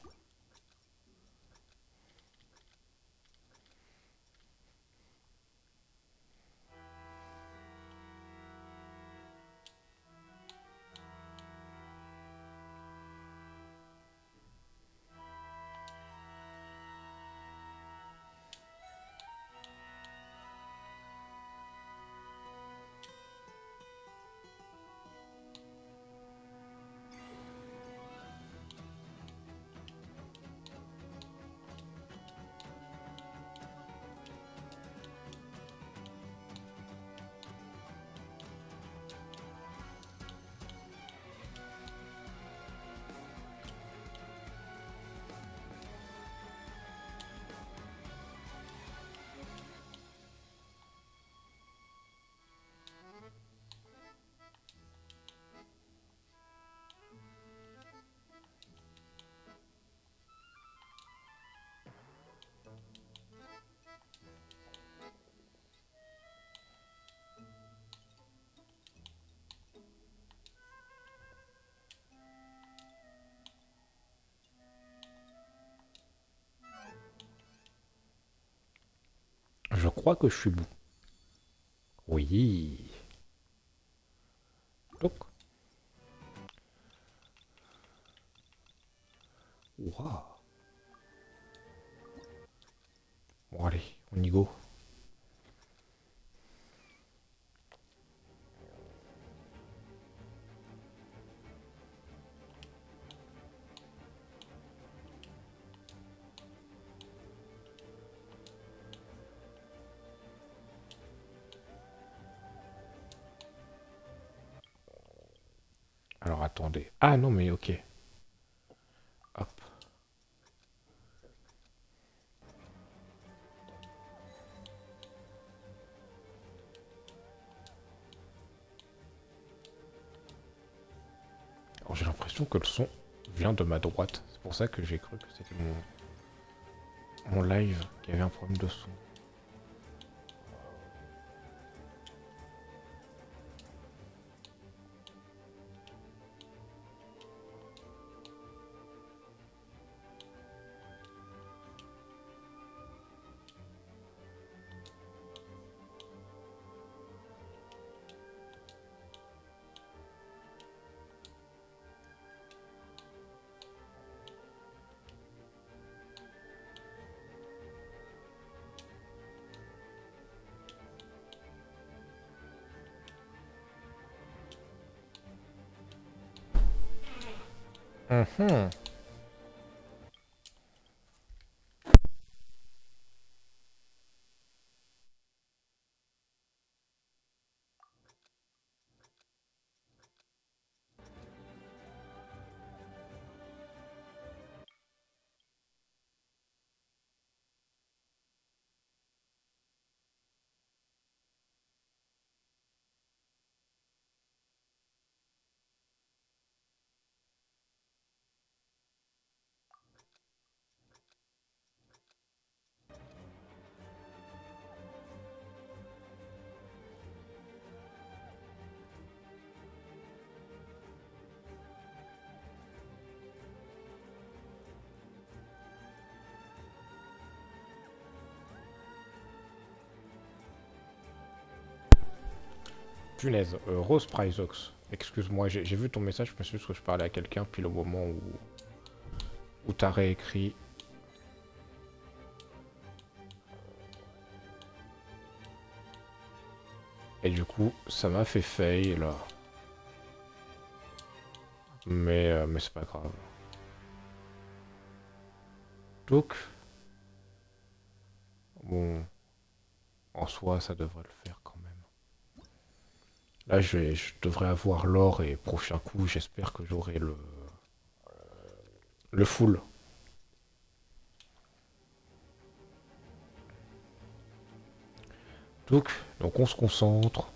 Je crois que je suis bon. Oui. Donc. Waouh. Bon, allez, on y go. Alors attendez. Ah non, mais ok. Hop. Alors j'ai l'impression que le son vient de ma droite. C'est pour ça que j'ai cru que c'était mon live qui avait un problème de son. Mhm. Punaise, Rose Prizox. Excuse-moi, j'ai vu ton message, je me suis dit que je parlais à quelqu'un, puis le moment où t'as réécrit. Et du coup, ça m'a fait fail là. Mais c'est pas grave. Donc, bon, en soi, ça devrait le faire quand même. Là, je devrais avoir l'or et prochain coup, j'espère que j'aurai le full. Donc on se concentre.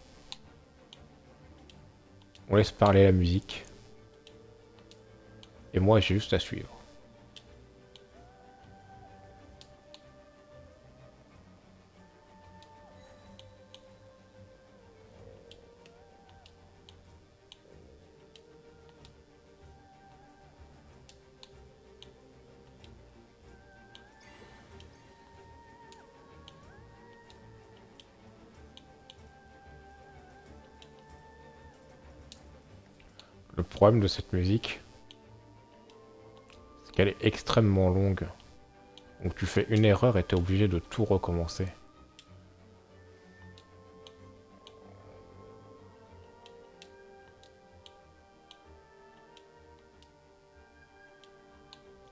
On laisse parler la musique. Et moi j'ai juste à suivre. Le problème de cette musique, c'est qu'elle est extrêmement longue. Donc tu fais une erreur et t'es obligé de tout recommencer.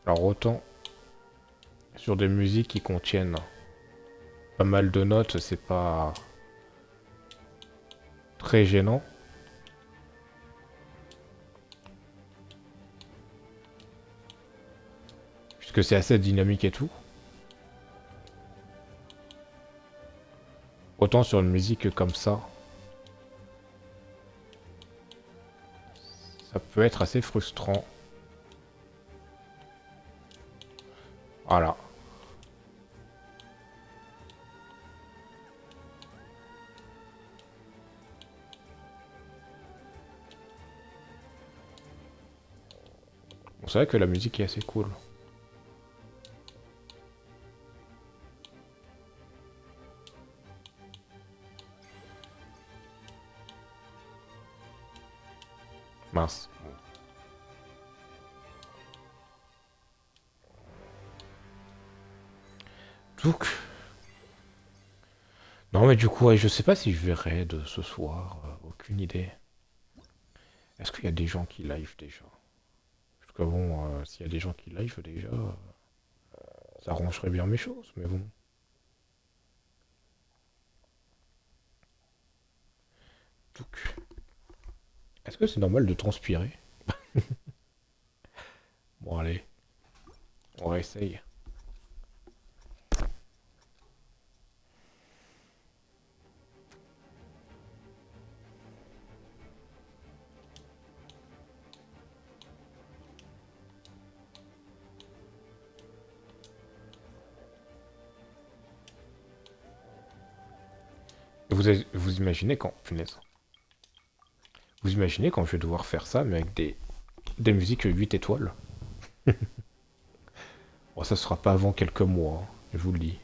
Alors autant sur des musiques qui contiennent pas mal de notes, c'est pas très gênant. Puisque c'est assez dynamique et tout. Autant sur une musique comme ça peut être assez frustrant. Voilà. Bon, c'est vrai que la musique est assez cool. Mince. Donc... Non mais du coup, ouais, je sais pas si je verrai de ce soir. Aucune idée. Est-ce qu'il y a des gens qui live déjà? Parce que bon, s'il y a des gens qui live déjà, ça arrangerait bien mes choses, mais bon. Donc, est-ce que c'est normal de transpirer? Bon allez, on réessaye. Vous imaginez quand... Punaise. Vous imaginez quand je vais devoir faire ça, mais avec des musiques 8 étoiles? Bon, ça sera pas avant quelques mois, hein, je vous le dis.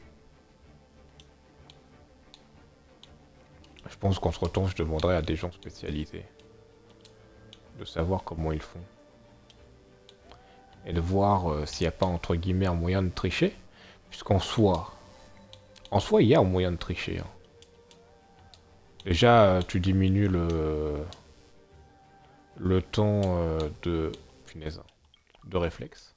Je pense qu'entre temps, je demanderai à des gens spécialisés de savoir comment ils font. Et de voir s'il n'y a pas, entre guillemets, un moyen de tricher. Puisqu'en soi... En soi, il y a un moyen de tricher. Hein. Déjà, tu diminues le temps de... Punaise. De réflexe.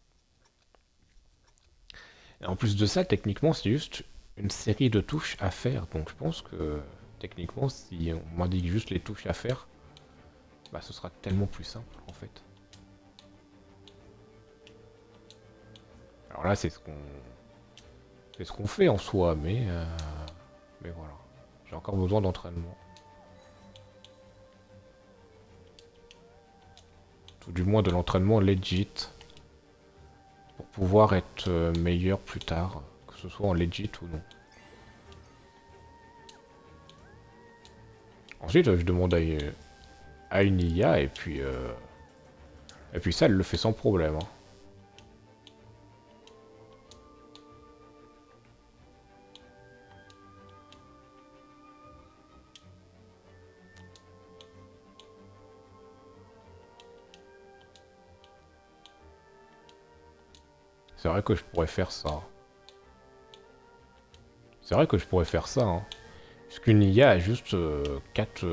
Et en plus de ça, techniquement, c'est juste une série de touches à faire. Donc je pense que, techniquement, si on m'indique juste les touches à faire, bah ce sera tellement plus simple, en fait. Alors là, c'est ce qu'on fait en soi, mais voilà. J'ai encore besoin d'entraînement. Tout du moins de l'entraînement legit. Pour pouvoir être meilleur plus tard. Que ce soit en legit ou non. Ensuite, je demande à une IA et puis ça, elle le fait sans problème. Hein. C'est vrai que je pourrais faire ça. C'est vrai que je pourrais faire ça. Hein. Puisqu'une IA a juste 4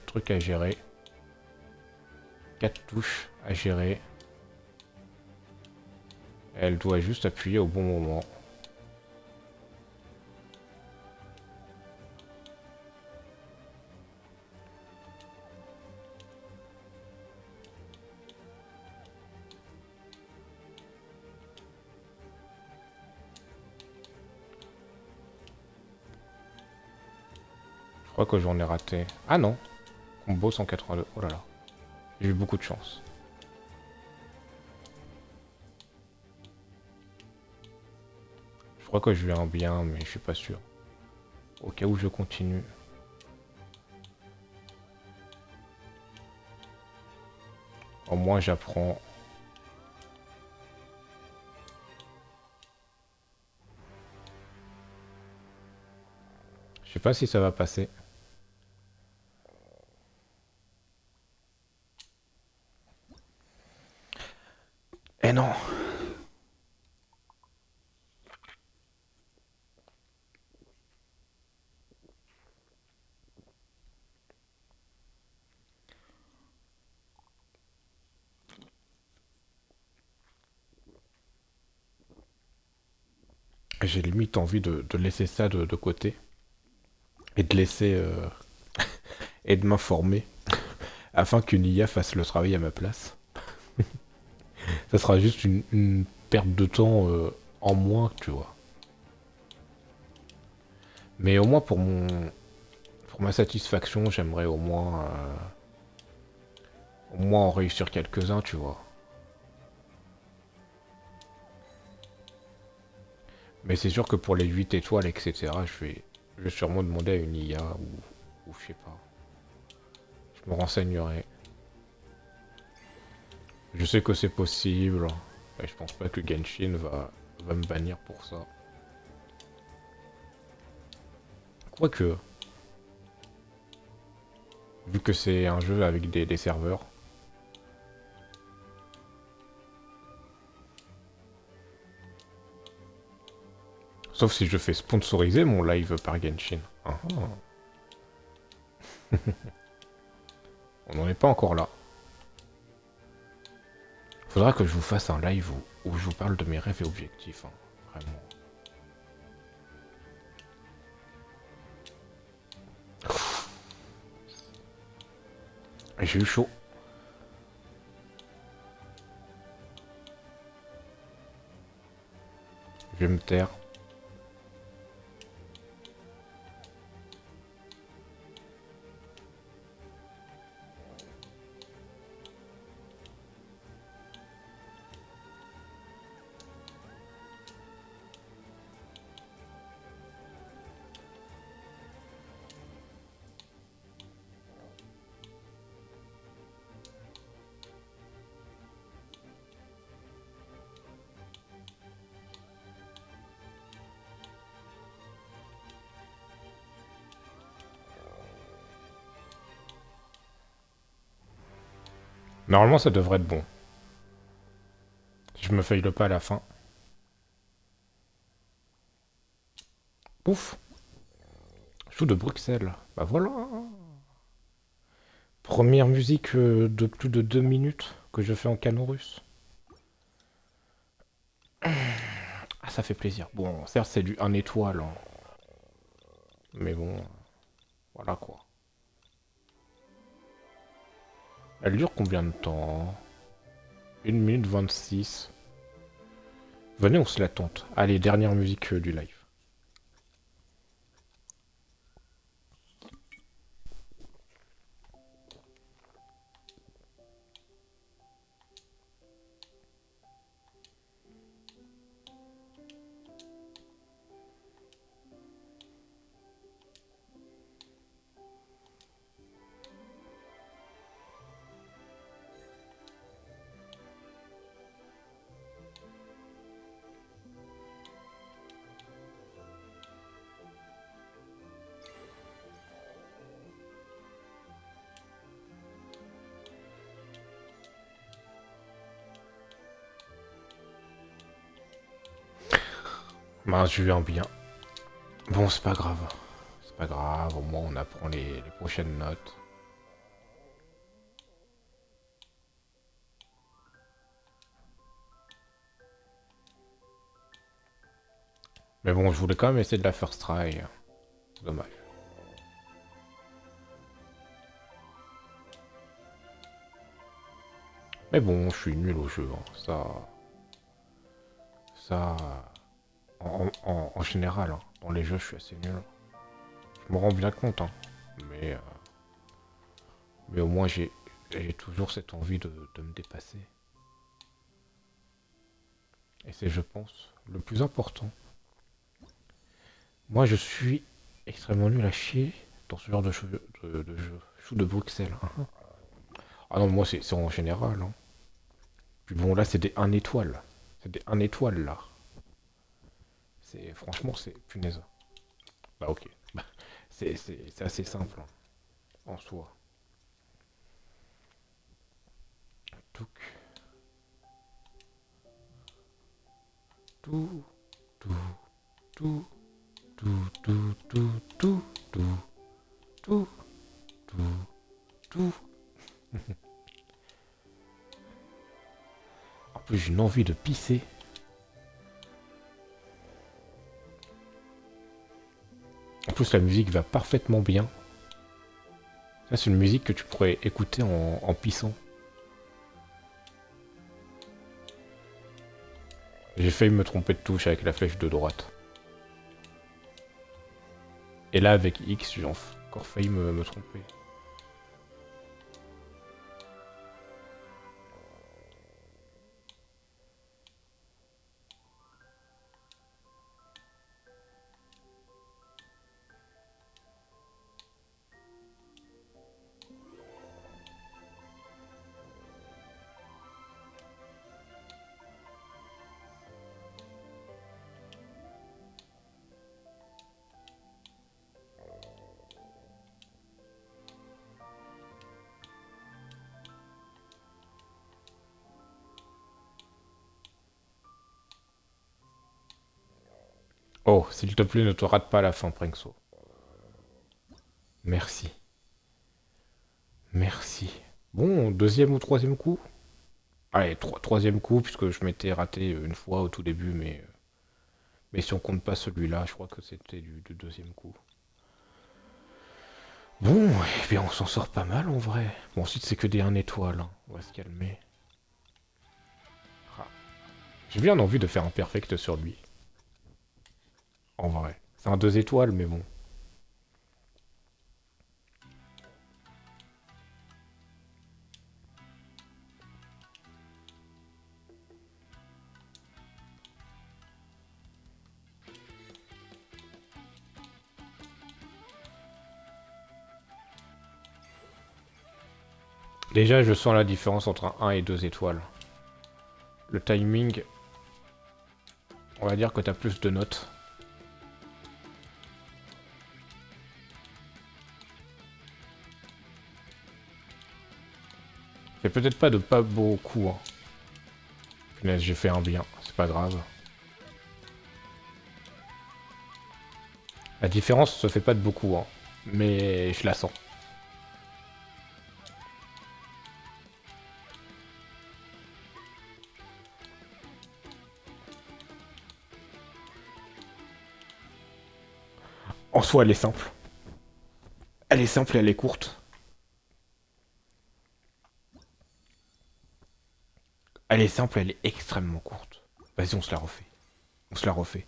trucs à gérer. 4 touches à gérer. Elle doit juste appuyer au bon moment. crois que j'en ai raté. Ah non, combo 182. Oh là là, j'ai eu beaucoup de chance. Je crois que je vais un bien, mais je suis pas sûr. Au cas où je continue. Au moins j'apprends. Je sais pas si ça va passer. Eh non. J'ai limite envie de laisser ça de côté. Et de laisser... et de m'informer. Afin qu'une IA fasse le travail à ma place. Ça sera juste une perte de temps en moins, tu vois. Mais au moins pour ma satisfaction, j'aimerais au moins en réussir quelques-uns, tu vois. Mais c'est sûr que pour les 8 étoiles, etc., je vais sûrement demander à une IA ou je sais pas. Je me renseignerai. Je sais que c'est possible. Et je pense pas que Genshin va me bannir pour ça. Quoique, vu que c'est un jeu avec des serveurs. Sauf si je fais sponsoriser mon live par Genshin. Ah, ah. On n'en est pas encore là. Faudra que je vous fasse un live où je vous parle de mes rêves et objectifs. Hein. Vraiment. J'ai eu chaud. Je vais me taire. Normalement, ça devrait être bon. Si je me faille pas à la fin. Ouf. Chou de Bruxelles. Bah voilà. Première musique de plus de 2 minutes que je fais en canon russe. Ah, ça fait plaisir. Bon, certes, c'est un étoile. Hein. Mais bon, voilà quoi. Elle dure combien de temps? 1 minute 26. Venez, on se la tente. Allez, dernière musique du live. Mince, je viens bien. Bon, c'est pas grave. C'est pas grave, au moins on apprend les prochaines notes. Mais bon, je voulais quand même essayer de la first try. Dommage. Mais bon, je suis nul au jeu. Hein. Ça, en général, hein. Dans les jeux, je suis assez nul. Je me rends bien compte. Hein. Mais, mais au moins j'ai toujours cette envie de me dépasser. Et c'est, je pense, le plus important. Moi, je suis extrêmement nul à chier dans ce genre de jeu. Chou de Bruxelles. Ah non, moi, c'est en général. Hein. Puis bon, là, c'est des 1 étoile. C'est des 1 étoile, là. Franchement, c'est... Punaise. Bah, ok. Bah, c'est assez simple, hein, en soi. Touc. Tout, tout, tout, tout, tout, tout, tout, tout, tout, tout, tout. En plus, j'ai une envie de pisser. En plus, la musique va parfaitement bien. Ça, c'est une musique que tu pourrais écouter en pissant. J'ai failli me tromper de touche avec la flèche de droite. Et là, avec X, j'ai encore failli me tromper. Oh, s'il te plaît, ne te rate pas à la fin, Pringso. Merci. Merci. Bon, deuxième ou troisième coup? Allez, troisième coup, puisque je m'étais raté une fois au tout début, mais si on compte pas celui-là, je crois que c'était du deuxième coup. Bon, eh bien on s'en sort pas mal en vrai. Bon, ensuite c'est que des 1 étoile, hein. On va se calmer. Ah. J'ai bien envie de faire un perfect sur lui. En vrai. C'est un 2 étoiles, mais bon. Déjà, je sens la différence entre un 1 et 2 étoiles. Le timing, on va dire que t'as plus de notes. C'est peut-être pas de pas beaucoup, hein. Punaise, j'ai fait un bien, c'est pas grave. La différence se fait pas de beaucoup, hein. Mais je la sens. En soi, elle est simple. Elle est simple et elle est courte. Elle est simple, elle est extrêmement courte. Vas-y, on se la refait. On se la refait.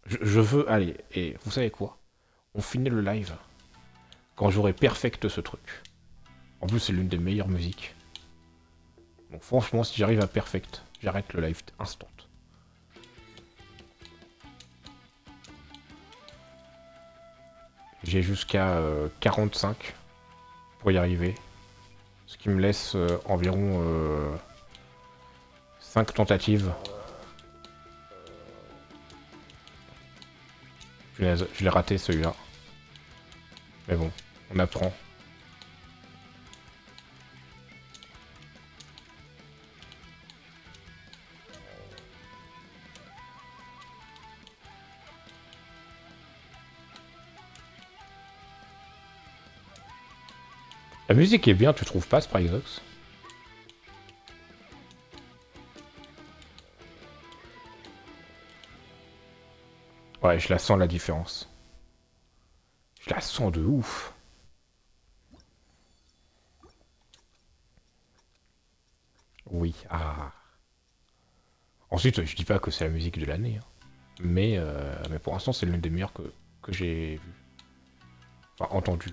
Je veux... Allez, et vous savez quoi? On finit le live quand j'aurai perfect ce truc. En plus, c'est l'une des meilleures musiques. Donc franchement, si j'arrive à perfect, j'arrête le live instant. J'ai jusqu'à 45 pour y arriver. Ce qui me laisse environ 5 tentatives. Punaise, je l'ai raté celui-là. Mais bon, on apprend. La musique est bien, tu trouves pas, Spryzox? Ouais, je la sens la différence. Je la sens de ouf. Oui, ah. Ensuite, je dis pas que c'est la musique de l'année, hein. Mais pour l'instant, c'est l'une des meilleures que j'ai vues. Enfin, entendu.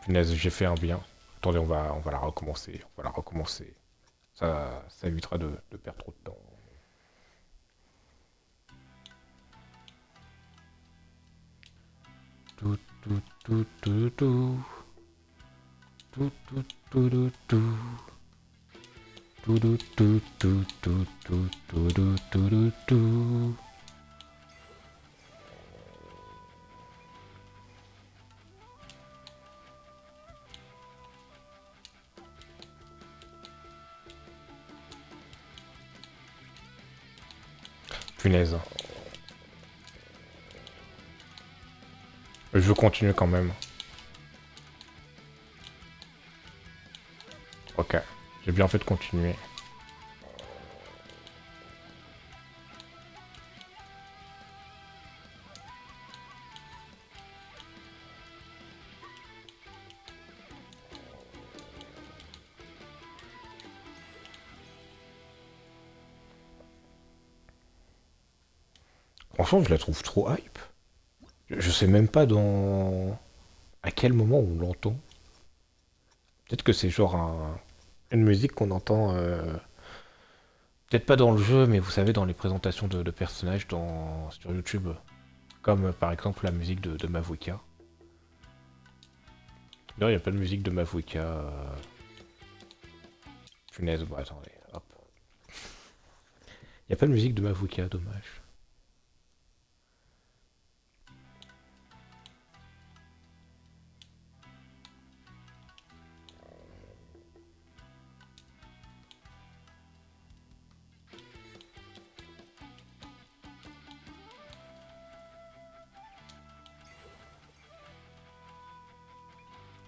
Punaise, j'ai fait un bien. Attendez, on va la recommencer. On va la recommencer. Ça évitera de perdre trop de temps. Tout, tout, tout, tout, tout. Tout, tout, tout, tout, tout. Tout, tout, tout, tout, tout, tout, tout, tout, tout, tout. Punaise. Je continue quand même. Ok. J'ai bien fait de continuer. Franchement, je la trouve trop hype. Je sais même pas à quel moment on l'entend. Peut-être que c'est genre une musique qu'on entend, peut-être pas dans le jeu, mais vous savez, dans les présentations de personnages sur YouTube. Comme par exemple la musique de Mavuika. Non, il n'y a pas de musique de Mavuika. Punaise, bon, attendez, hop. Il n'y a pas de musique de Mavuika, dommage.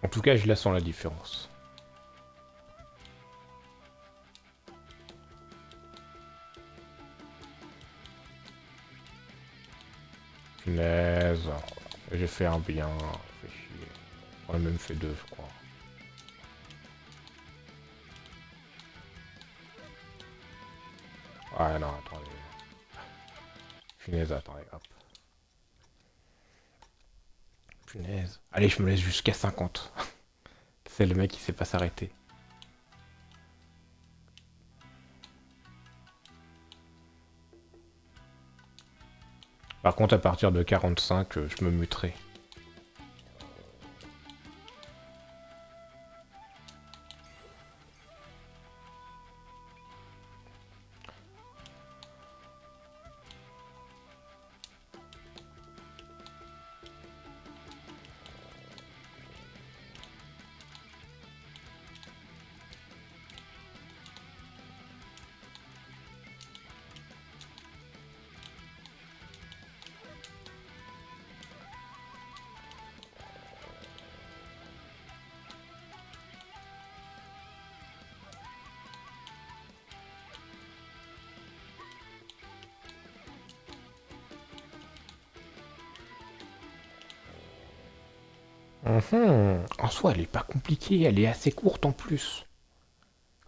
En tout cas, je la sens la différence. Punaise. J'ai fait un bien. Fait chier. On a même fait deux, je crois. Ouais, non, attendez. Punaise, attendez, hop. Punaise. Allez, je me laisse jusqu'à 50. C'est le mec qui sait pas s'arrêter. Par contre, à partir de 45, je me muterai. En soi, elle est pas compliquée, elle est assez courte en plus.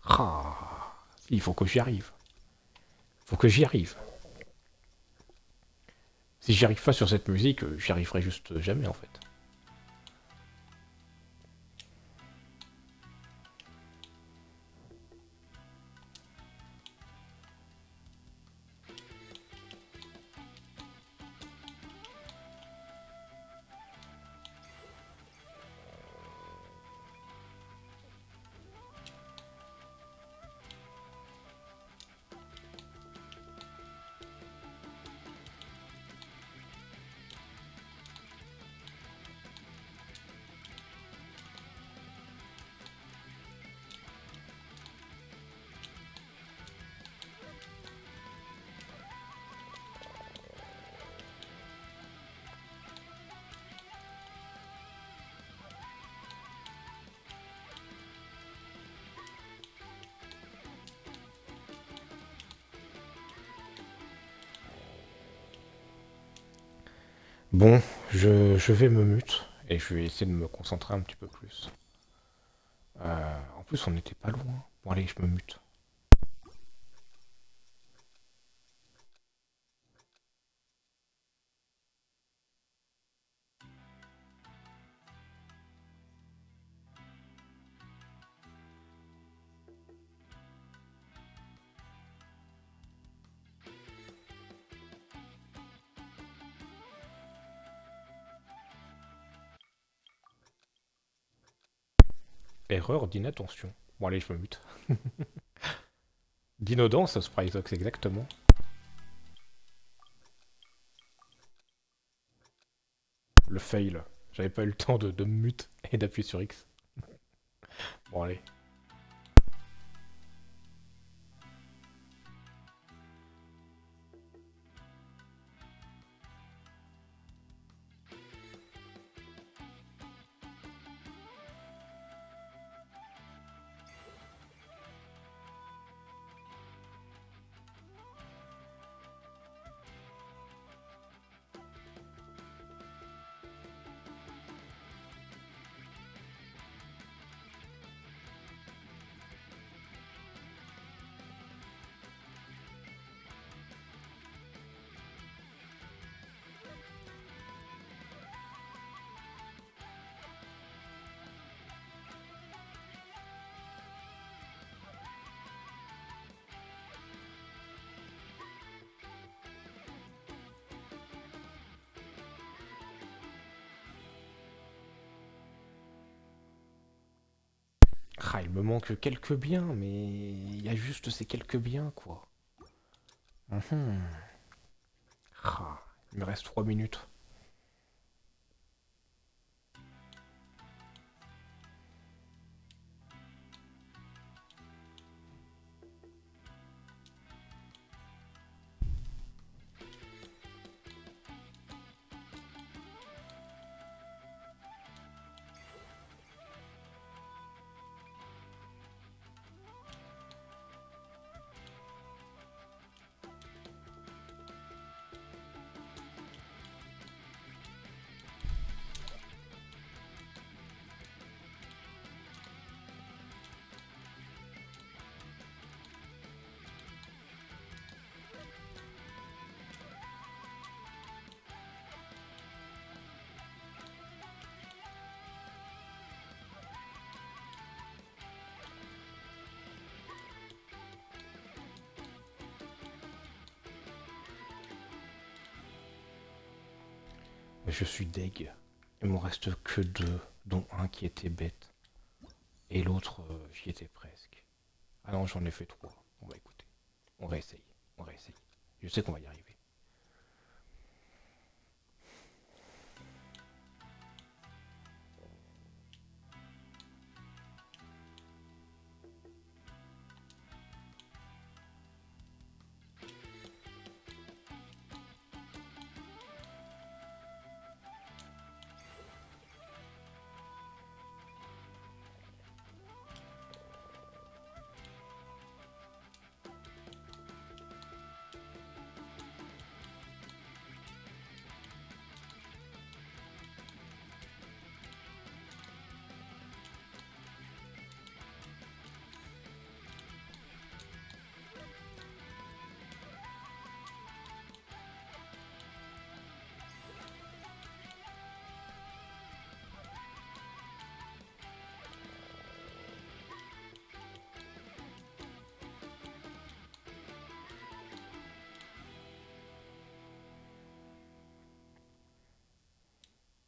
Ah, il faut que j'y arrive. Faut que j'y arrive. Si j'y arrive pas sur cette musique, j'y arriverai juste jamais en fait. Bon, je vais me mute et je vais essayer de me concentrer un petit peu plus. En plus, on n'était pas loin. Bon, allez, je me mute. Erreur d'inattention. Bon allez, je me mute. D'innodence, Spryzox, exactement. Le fail. J'avais pas eu le temps de me mute et d'appuyer sur X. Bon allez. Ah, il me manque quelques biens, mais il y a juste ces quelques biens, quoi. Mhm. Ah, il me reste 3 minutes. Mais je suis deg. Il m'en reste que 2, dont un qui était bête. Et l'autre, j'y étais presque. Ah non, j'en ai fait 3. Bon bah écoutez, on réessaye. On réessaye. Je sais qu'on va y arriver.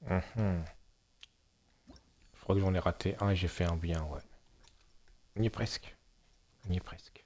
Mhm. Je crois que j'en ai raté un et j'ai fait un bien, ouais. On y est presque. On y est presque.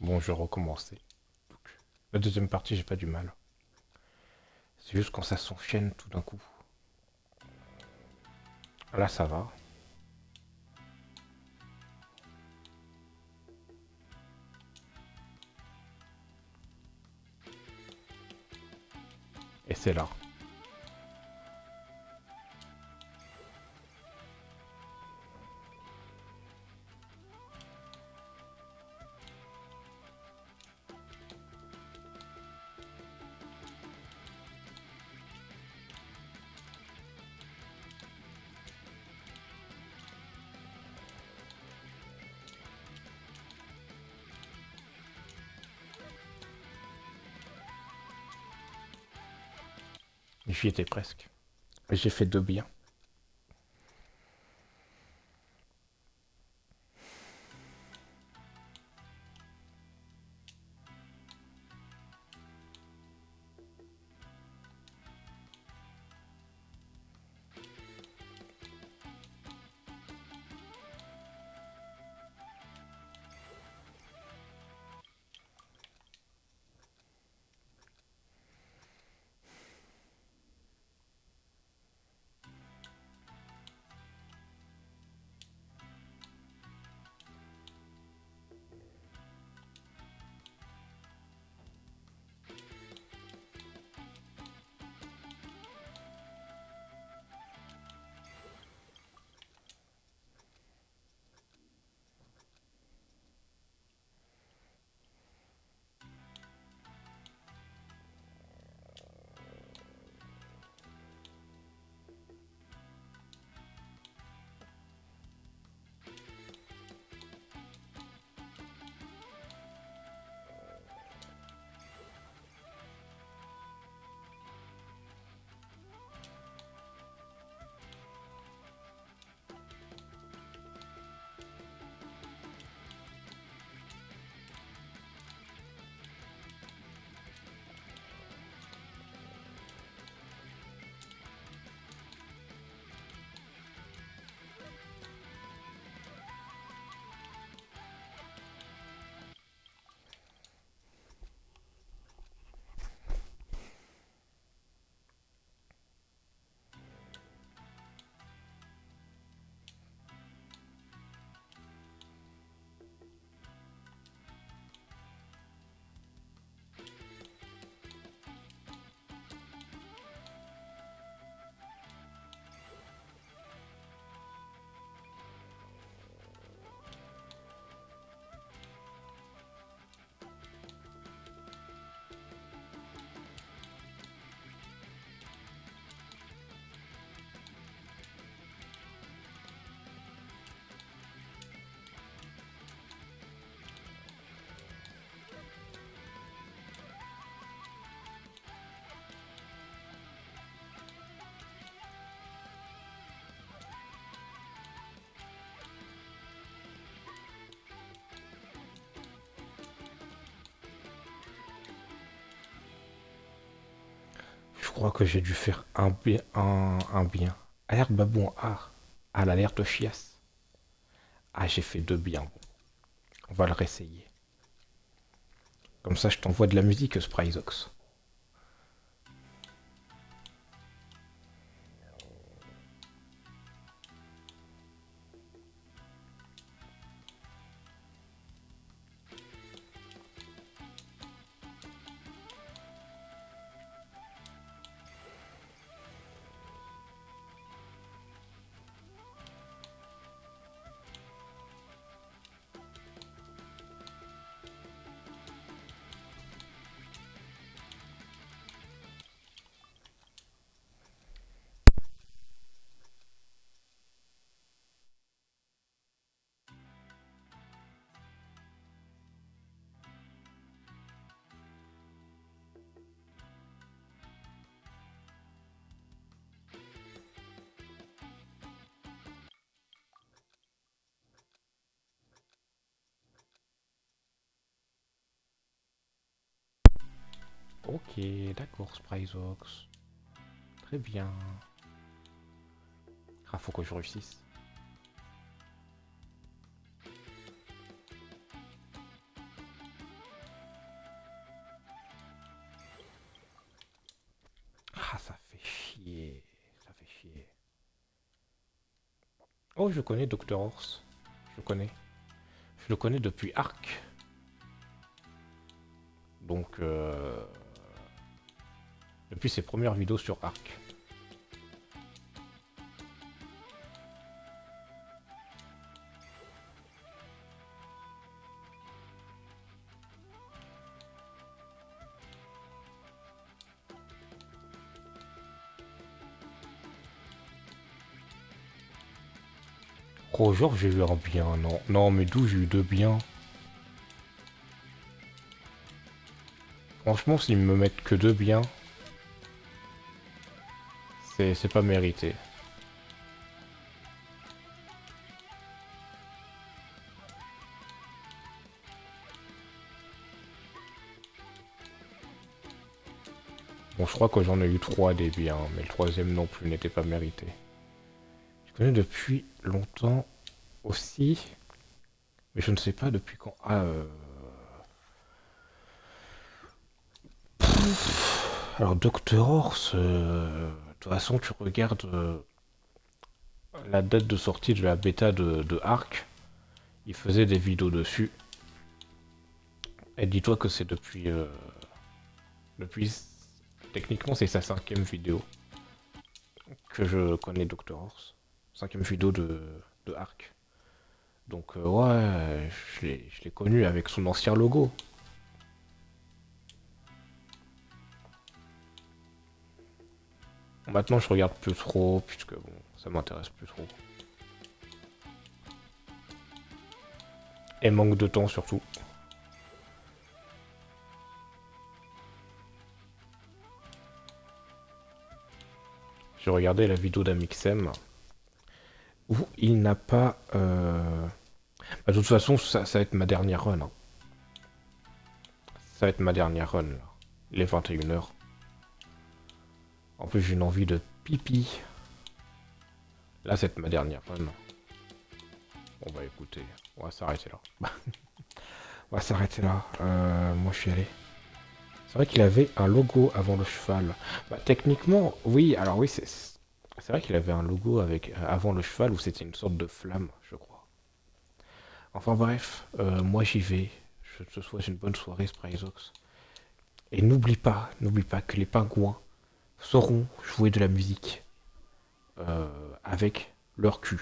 Bon, je vais recommencer. Donc, la deuxième partie, j'ai pas du mal. C'est juste quand ça s'enchaîne tout d'un coup. Là, ça va. Et c'est là. J'y étais presque. J'ai fait 2 biens. Je crois que j'ai dû faire un bien. Un bien. Alerte babouin. Ah, l'alerte chiasse. Ah, j'ai fait 2 biens. Bon, on va le réessayer. Comme ça, je t'envoie de la musique, Spryzox. Ok, d'accord, Spryzox. Très bien. Ah, faut que je réussisse. Oh, je connais Dr. Horse. Je le connais. Je le connais depuis Arc. Donc, depuis ses premières vidéos sur Arc. Oh, genre j'ai eu un bien, non. Non, mais d'où j'ai eu deux biens? Franchement, s'ils me mettent que deux biens, c'est pas mérité. Bon, je crois que j'en ai eu trois des biens, mais le troisième non plus n'était pas mérité. Je connais depuis longtemps aussi, mais je ne sais pas depuis quand. Ah, alors Dr. Horse, de toute façon tu regardes la date de sortie de la bêta de Arc, il faisait des vidéos dessus. Et dis-toi que c'est depuis techniquement c'est sa cinquième vidéo que je connais Dr. Horse. Cinquième vidéo de Arc. Donc ouais, je l'ai connu avec son ancien logo. Maintenant je regarde plus trop, puisque bon, ça m'intéresse plus trop. Et manque de temps surtout. J'ai regardé la vidéo d'Amixem où il n'a pas... Bah, de toute façon, ça va être ma dernière run. Hein. Ça va être ma dernière run, là. Les 21h. En plus, j'ai une envie de pipi. Là, c'est ma dernière run. Bon, bah écoutez, on va s'arrêter là. On va s'arrêter là. Moi, je suis allé. C'est vrai qu'il avait un logo avant le cheval. Bah, techniquement, oui, alors oui, c'est vrai qu'il avait un logo avec avant le cheval où c'était une sorte de flamme, je crois. Enfin bref, moi j'y vais. Je te souhaite une bonne soirée, Sprayzox. Et n'oublie pas que les pingouins sauront jouer de la musique avec leur cul.